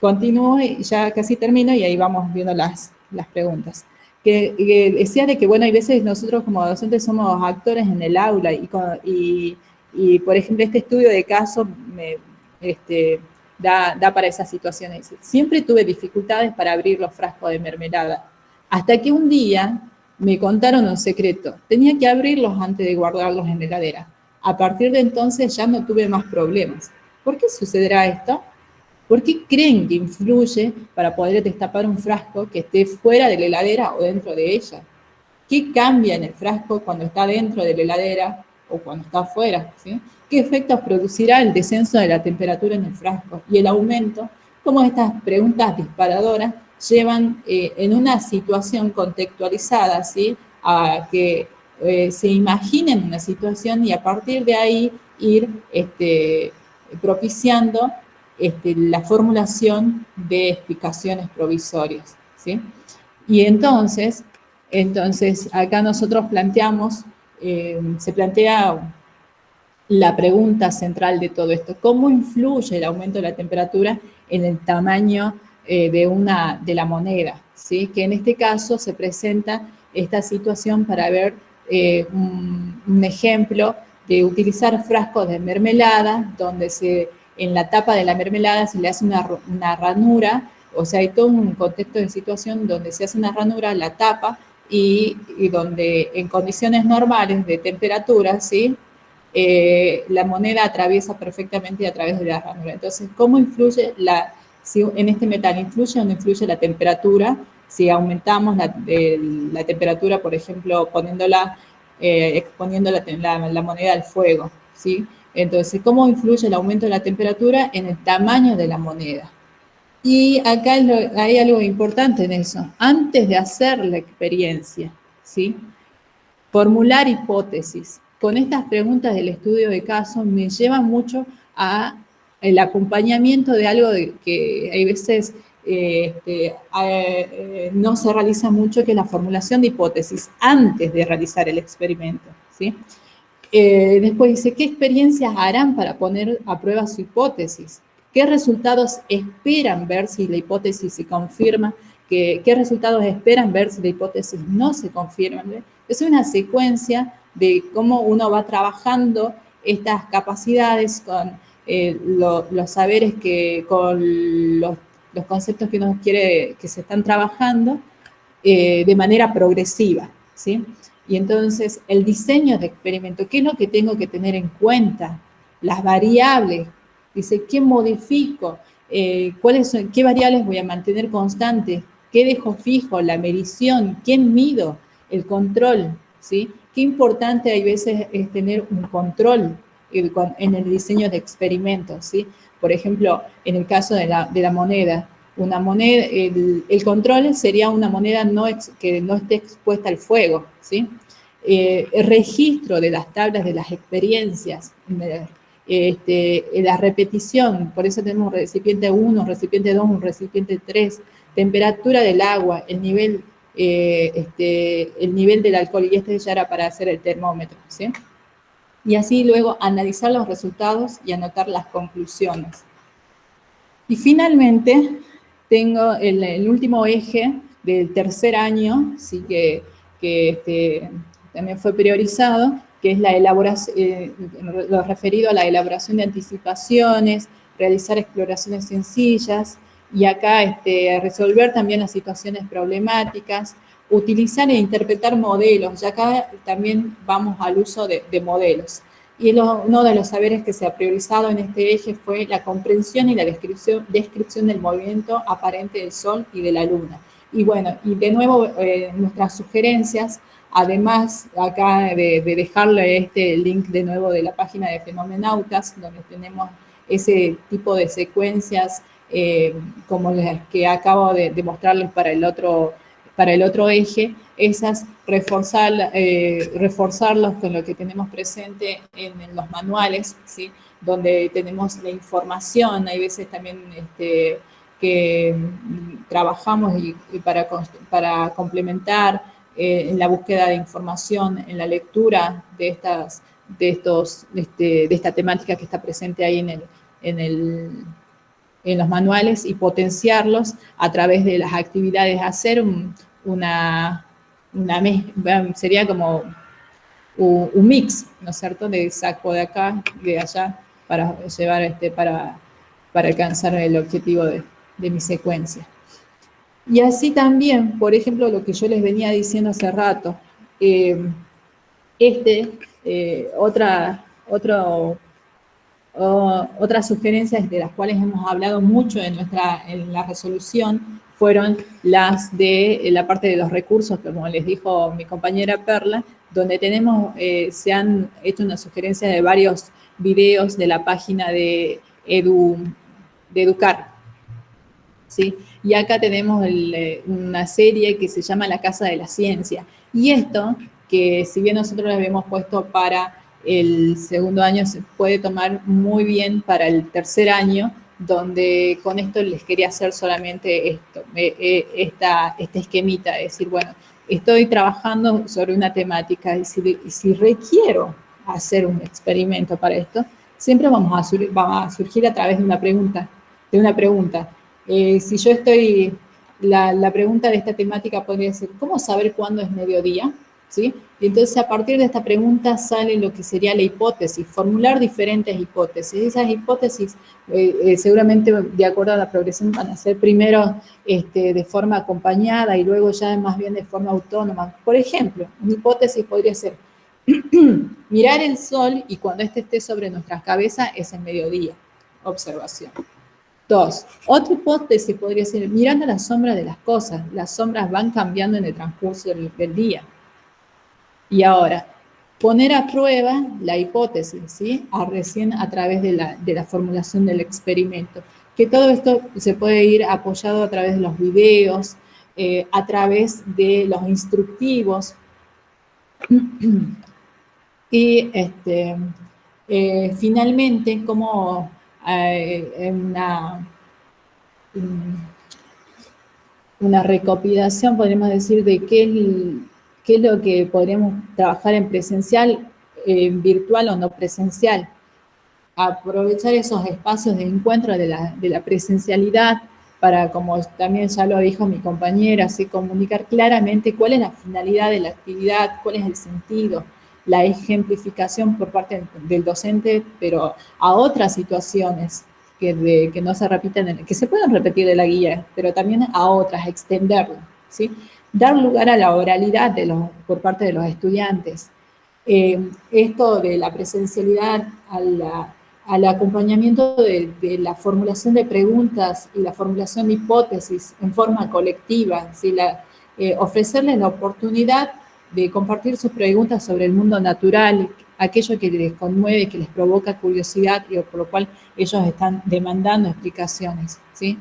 continúo y ya casi termino y ahí vamos viendo las preguntas. Que decía de que, bueno, hay veces nosotros como docentes somos actores en el aula y por ejemplo, este estudio de caso da para esas situaciones. Siempre tuve dificultades para abrir los frascos de mermelada, hasta que un día me contaron un secreto. Tenía que abrirlos antes de guardarlos en la heladera. A partir de entonces ya no tuve más problemas. ¿Por qué sucederá esto? ¿Por qué creen que influye para poder destapar un frasco que esté fuera de la heladera o dentro de ella? ¿Qué cambia en el frasco cuando está dentro de la heladera o cuando está afuera? ¿Sí? ¿Qué efectos producirá el descenso de la temperatura en el frasco y el aumento? ¿Cómo estas preguntas disparadoras llevan en una situación contextualizada, ¿sí? A que se imaginen una situación y a partir de ahí ir propiciando la formulación de explicaciones provisorias, ¿sí? Y entonces acá nosotros planteamos, se plantea la pregunta central de todo esto: ¿cómo influye el aumento de la temperatura en el tamaño de la moneda? ¿Sí? Que en este caso se presenta esta situación para ver un ejemplo de utilizar frascos de mermelada, donde en la tapa de la mermelada se le hace una ranura, o sea, hay todo un contexto de situación donde se hace una ranura, la tapa, y donde en condiciones normales de temperatura, ¿sí? La moneda atraviesa perfectamente a través de la ranura. Entonces, ¿cómo influye si en este metal influye o no influye la temperatura? Si aumentamos la temperatura, por ejemplo, exponiendo la moneda al fuego, ¿sí? Entonces, ¿cómo influye el aumento de la temperatura en el tamaño de la moneda? Y acá hay algo importante en eso. Antes de hacer la experiencia, ¿sí? Formular hipótesis. Con estas preguntas del estudio de caso me llevan mucho a el acompañamiento de algo que hay veces no se realiza mucho, que es la formulación de hipótesis antes de realizar el experimento, ¿sí? Después dice, ¿qué experiencias harán para poner a prueba su hipótesis? ¿Qué resultados esperan ver si la hipótesis se confirma? ¿Qué resultados esperan ver si la hipótesis no se confirma? Es una secuencia de cómo uno va trabajando estas capacidades con los saberes con los conceptos que uno quiere que se están trabajando de manera progresiva, ¿sí? Y entonces, el diseño de experimento, ¿qué es lo que tengo que tener en cuenta? Las variables. Dice, ¿qué modifico? ¿Qué variables voy a mantener constantes? ¿Qué dejo fijo? La medición. ¿Quién mido? El control, ¿sí? Qué importante hay veces es tener un control en el diseño de experimentos, ¿sí? Por ejemplo, en el caso de la moneda, una moneda, el control sería una moneda que no esté expuesta al fuego, ¿sí? El registro de las tablas de las experiencias, la repetición, por eso tenemos un recipiente 1, un recipiente 2, un recipiente 3, temperatura del agua, el nivel del alcohol, y ya era para hacer el termómetro, ¿sí? Y así luego analizar los resultados y anotar las conclusiones. Y finalmente, tengo el último eje del tercer año, sí, que también fue priorizado, que es la elaboración, lo referido a la elaboración de anticipaciones, realizar exploraciones sencillas, y acá resolver también las situaciones problemáticas, utilizar e interpretar modelos, y acá también vamos al uso de modelos. Y uno de los saberes que se ha priorizado en este eje fue la comprensión y la descripción del movimiento aparente del Sol y de la Luna. Y bueno, y de nuevo nuestras sugerencias, además acá de dejarle este link de nuevo de la página de Fenomenautas, donde tenemos ese tipo de secuencias como las que acabo de mostrarles para el otro eje, esas reforzarlos con lo que tenemos presente en los manuales, ¿sí? Donde tenemos la información, hay veces también que trabajamos y para complementar en la búsqueda de información, en la lectura de esta temática que está presente ahí en los manuales, y potenciarlos a través de las actividades, hacer sería como un mix, ¿no es cierto?, de saco de acá, de allá, para llevar para alcanzar el objetivo de mi secuencia. Y así también, por ejemplo, lo que yo les venía diciendo hace rato, otras sugerencias de las cuales hemos hablado mucho en la resolución fueron las de la parte de los recursos, como les dijo mi compañera Perla, donde se han hecho una sugerencia de varios videos de la página de Educar, ¿sí? Y acá tenemos una serie que se llama La Casa de la Ciencia. Y esto, que si bien nosotros lo habíamos puesto para el segundo año, se puede tomar muy bien para el tercer año, donde con esto les quería hacer solamente este esquemita, es decir, bueno, estoy trabajando sobre una temática, y si requiero hacer un experimento para esto, siempre va a surgir a través de una pregunta. La pregunta de esta temática podría ser, ¿cómo saber cuándo es mediodía? ¿sí? Y entonces a partir de esta pregunta sale lo que sería la hipótesis, formular diferentes hipótesis. Esas hipótesis seguramente de acuerdo a la progresión van a ser primero de forma acompañada y luego ya más bien de forma autónoma. Por ejemplo, una hipótesis podría ser mirar el sol y cuando esté sobre nuestras cabezas es el mediodía. Observación. 2. Otra hipótesis podría ser mirando la sombra de las cosas. Las sombras van cambiando en el transcurso del día. Y ahora, poner a prueba la hipótesis, ¿sí? Recién a través de la formulación del experimento. Que todo esto se puede ir apoyado a través de los videos, a través de los instructivos. Y finalmente, como una recopilación, podríamos decir, de qué es lo que podríamos trabajar en presencial, virtual o no presencial. Aprovechar esos espacios de encuentro de la presencialidad para, como también ya lo dijo mi compañera, así comunicar claramente cuál es la finalidad de la actividad, cuál es el sentido, la ejemplificación por parte del docente, pero a otras situaciones que no se repiten, que se pueden repetir de la guía, pero también a otras, extenderlo, ¿sí? Dar lugar a la oralidad por parte de los estudiantes. Esto de la presencialidad al acompañamiento de la formulación de preguntas y la formulación de hipótesis en forma colectiva, ¿sí? Ofrecerles la oportunidad de compartir sus preguntas sobre el mundo natural, aquello que les conmueve, que les provoca curiosidad y por lo cual ellos están demandando explicaciones, ¿sí?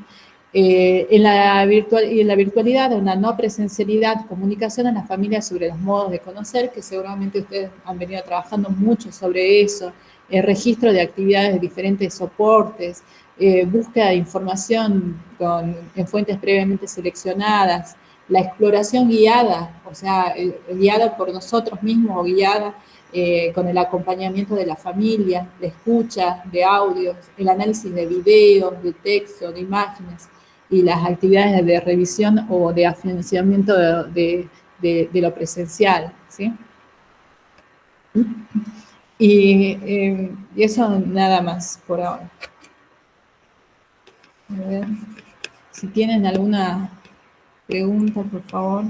En la virtualidad, en la no presencialidad, comunicación a las familias sobre los modos de conocer, que seguramente ustedes han venido trabajando mucho sobre eso, registro de actividades de diferentes soportes, búsqueda de información en fuentes previamente seleccionadas, la exploración guiada, o sea, guiada por nosotros mismos o guiada con el acompañamiento de la familia, la escucha de audios, el análisis de videos, de texto, de imágenes y las actividades de revisión o de afianzamiento de lo presencial, ¿sí? Y eso nada más por ahora. A ver, si tienen alguna pregunta, por favor.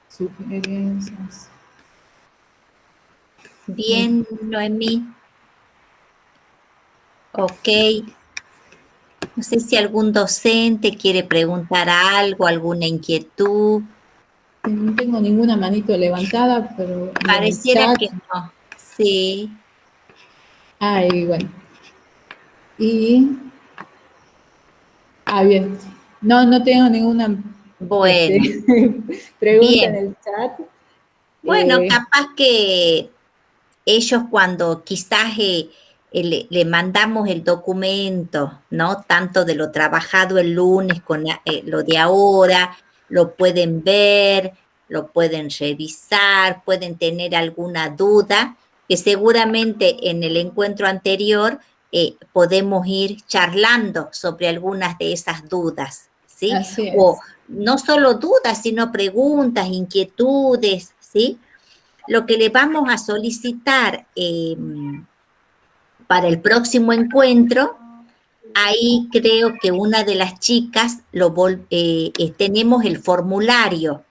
Sugerencias. Bien, Noemí. Ok. No sé si algún docente quiere preguntar algo, alguna inquietud. No tengo ninguna manito levantada, pero Pareciera que no. Sí. Ahí, bueno. Bien. No tengo ninguna pregunta bien. en el chat. Bueno, capaz que ellos cuando quizás le mandamos el documento, ¿no? Tanto de lo trabajado el lunes con lo de ahora, lo pueden ver, lo pueden revisar, pueden tener alguna duda, que seguramente en el encuentro anterior podemos ir charlando sobre algunas de esas dudas, ¿sí? Así es. O no solo dudas, sino preguntas, inquietudes, ¿sí? Lo que le vamos a solicitar para el próximo encuentro, ahí creo que una de las chicas tenemos el formulario,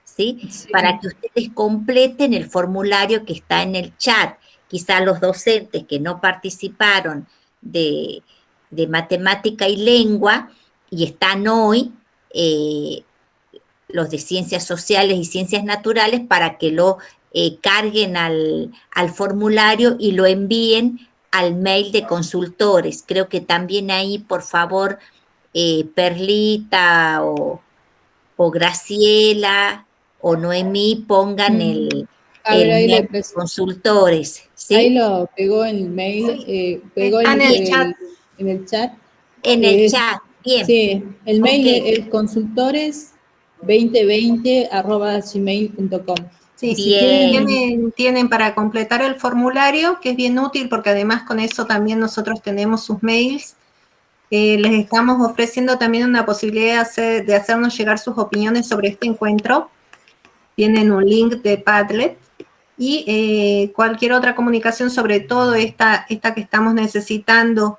¿sí? Sí. Para que ustedes completen el formulario que está en el chat. Quizá los docentes que no participaron de matemática y lengua y están hoy, los de ciencias sociales y ciencias naturales, para que lo carguen al formulario y lo envíen al mail de consultores. Creo que también ahí, por favor, Perlita o Graciela o Noemí pongan el ahí mail de consultores, ¿sí? Ahí lo pegó en el mail, pegó está en el chat. En el chat. En el chat, bien. Sí, el mail es consultores2020@gmail.com. Sí, si tienen para completar el formulario, que es bien útil porque además con eso también nosotros tenemos sus mails. Les estamos ofreciendo también una posibilidad de hacernos llegar sus opiniones sobre este encuentro. tienen un link de Padlet, y cualquier otra comunicación, sobre todo esta que estamos necesitando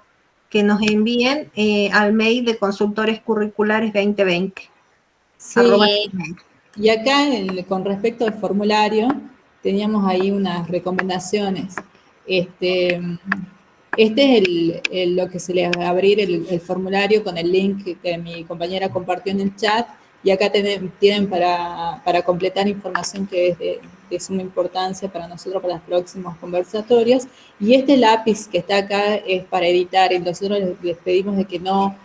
que nos envíen al mail de Consultores Curriculares 2020. Sí, y acá con respecto al formulario, teníamos ahí unas recomendaciones. Este es lo que se le va a abrir el formulario con el link que mi compañera compartió en el chat, y acá tienen para completar información que es de suma importancia para nosotros, para los próximos conversatorios. Y este lápiz que está acá es para editar, y nosotros les pedimos de que no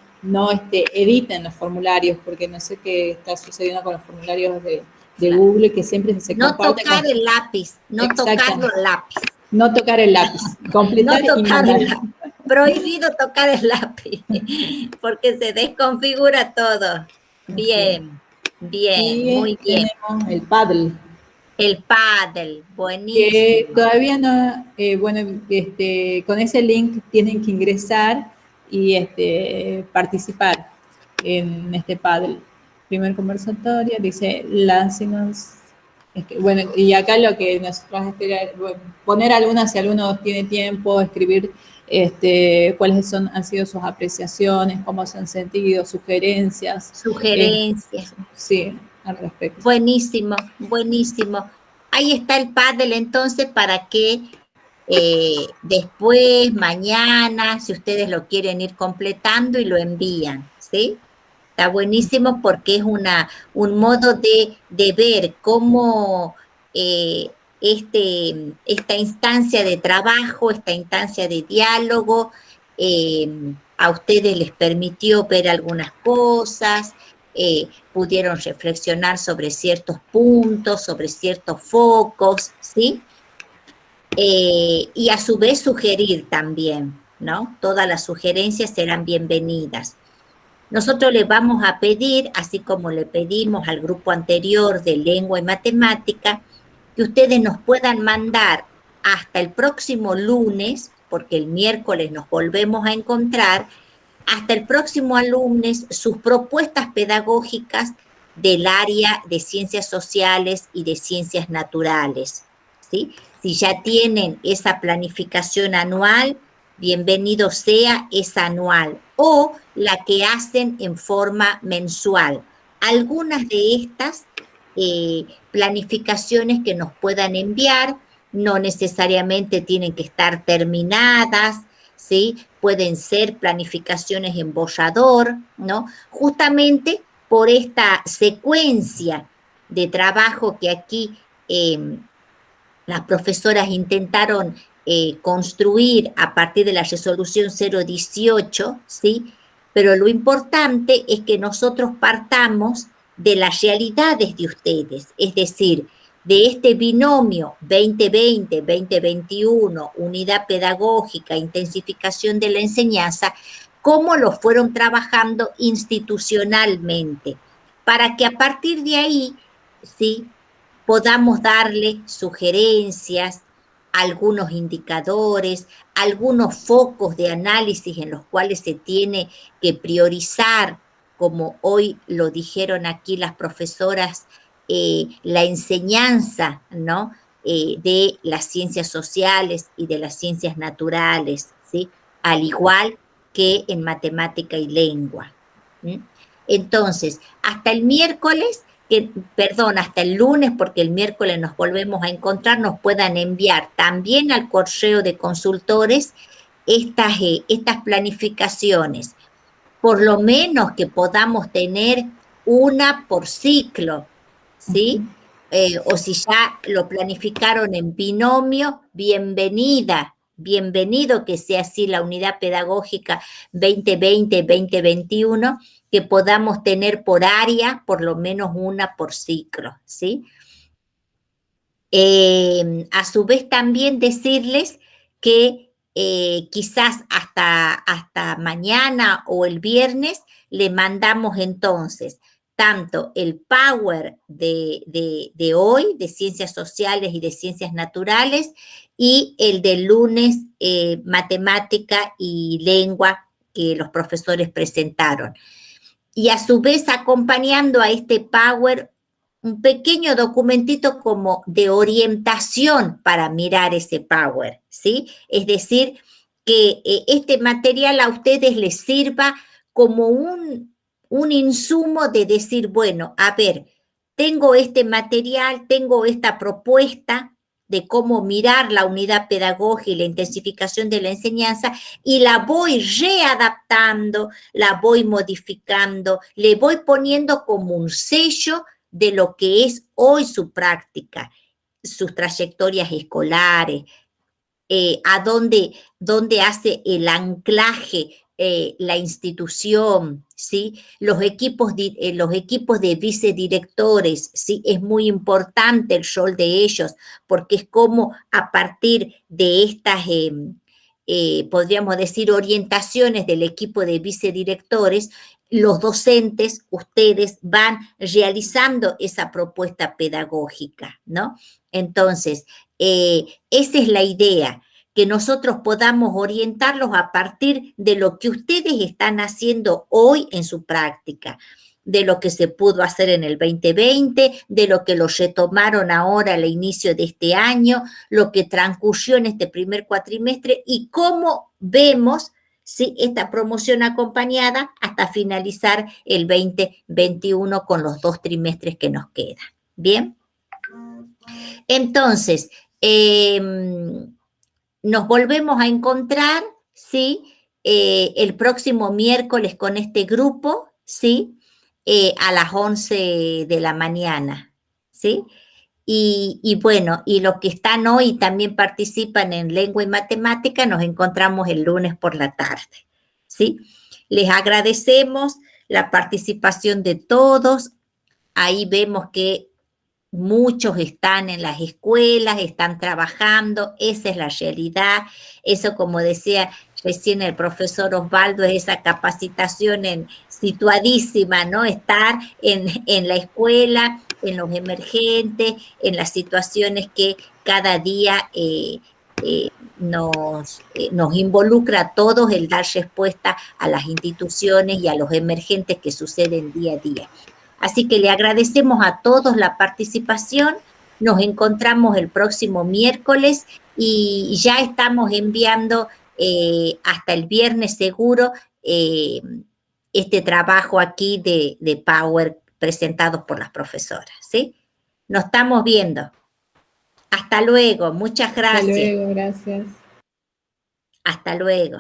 editen los formularios, porque no sé qué está sucediendo con los formularios de Google, que siempre se comparten. No tocar el lápiz, no tocar los lápiz. No tocar el lápiz, completar no y mandar. Prohibido tocar el lápiz, porque se desconfigura todo. Bien, bien, muy bien. Tenemos el Padlet. El Padlet, buenísimo. Que todavía no, bueno, con ese link tienen que ingresar y participar en este Padlet. Primer conversatorio, dice Lancinus. Bueno, y acá lo que nosotros esperamos, poner algunas, si alguno tiene tiempo, escribir cuáles han sido sus apreciaciones, cómo se han sentido, sugerencias. Sugerencias. Sí, al respecto. Buenísimo, buenísimo. Ahí está el Padlet, entonces, para que después, mañana, si ustedes lo quieren ir completando y lo envían, ¿sí? Está buenísimo porque es un modo de ver cómo esta instancia de trabajo, esta instancia de diálogo, a ustedes les permitió ver algunas cosas, pudieron reflexionar sobre ciertos puntos, sobre ciertos focos, ¿sí? Y a su vez sugerir también, ¿no? Todas las sugerencias serán bienvenidas. Nosotros les vamos a pedir, así como le pedimos al grupo anterior de lengua y matemática, que ustedes nos puedan mandar hasta el próximo lunes, porque el miércoles nos volvemos a encontrar, hasta el próximo lunes sus propuestas pedagógicas del área de ciencias sociales y de ciencias naturales, ¿sí? Si ya tienen esa planificación anual, bienvenido sea esa anual, o la que hacen en forma mensual. Algunas de estas planificaciones que nos puedan enviar no necesariamente tienen que estar terminadas, ¿sí? Pueden ser planificaciones en borrador, ¿no? Justamente por esta secuencia de trabajo que aquí las profesoras intentaron construir a partir de la resolución 018, ¿sí? Pero lo importante es que nosotros partamos de las realidades de ustedes, es decir, de este binomio 2020-2021, unidad pedagógica, intensificación de la enseñanza, cómo lo fueron trabajando institucionalmente, para que a partir de ahí, ¿sí?, podamos darle sugerencias, algunos indicadores, algunos focos de análisis en los cuales se tiene que priorizar, como hoy lo dijeron aquí las profesoras, la enseñanza, ¿no?, de las ciencias sociales y de las ciencias naturales, ¿sí?, al igual que en matemática y lengua. ¿Sí? Entonces, hasta el miércoles, hasta el lunes, porque el miércoles nos volvemos a encontrar, nos puedan enviar también al correo de consultores estas planificaciones, por lo menos que podamos tener una por ciclo, ¿sí? O si ya lo planificaron en binomio, bienvenido que sea así la unidad pedagógica 2020-2021, que podamos tener por área por lo menos una por ciclo, ¿sí? A su vez también decirles que quizás hasta mañana o el viernes le mandamos entonces tanto el Power de hoy, de Ciencias Sociales y de Ciencias Naturales, y el del lunes, Matemática y Lengua, que los profesores presentaron. Y a su vez, acompañando a este Power, un pequeño documentito como de orientación para mirar ese Power, ¿sí? Es decir, que este material a ustedes les sirva como un insumo de decir, bueno, a ver, tengo este material, tengo esta propuesta de cómo mirar la unidad pedagógica y la intensificación de la enseñanza, y la voy readaptando, la voy modificando, le voy poniendo como un sello de lo que es hoy su práctica, sus trayectorias escolares, a dónde hace el anclaje la institución, ¿sí? Los equipos de vicedirectores, ¿sí? Es muy importante el rol de ellos, porque es como a partir de estas, podríamos decir, orientaciones del equipo de vicedirectores, los docentes, ustedes van realizando esa propuesta pedagógica, ¿no? Entonces, esa es la idea, que nosotros podamos orientarlos a partir de lo que ustedes están haciendo hoy en su práctica, de lo que se pudo hacer en el 2020, de lo que los retomaron ahora al inicio de este año, lo que transcurrió en este primer cuatrimestre y cómo vemos, ¿sí?, esta promoción acompañada hasta finalizar el 2021 con los 2 trimestres que nos quedan. ¿Bien? Entonces, nos volvemos a encontrar, ¿sí? El próximo miércoles con este grupo, ¿sí? A las 11 de la mañana, ¿sí? Y bueno, y los que están hoy también participan en lengua y matemática, nos encontramos el lunes por la tarde, ¿sí? Les agradecemos la participación de todos. Ahí vemos que muchos están en las escuelas, están trabajando, esa es la realidad. Eso, como decía recién el profesor Osvaldo, es esa capacitación situadísima, ¿no? Estar en la escuela, en los emergentes, en las situaciones que cada día nos involucra a todos el dar respuesta a las instituciones y a los emergentes que suceden día a día. Así que le agradecemos a todos la participación, nos encontramos el próximo miércoles y ya estamos enviando hasta el viernes seguro este trabajo aquí de Power presentado por las profesoras, ¿sí? Nos estamos viendo. Hasta luego, muchas gracias. Hasta luego, gracias. Hasta luego.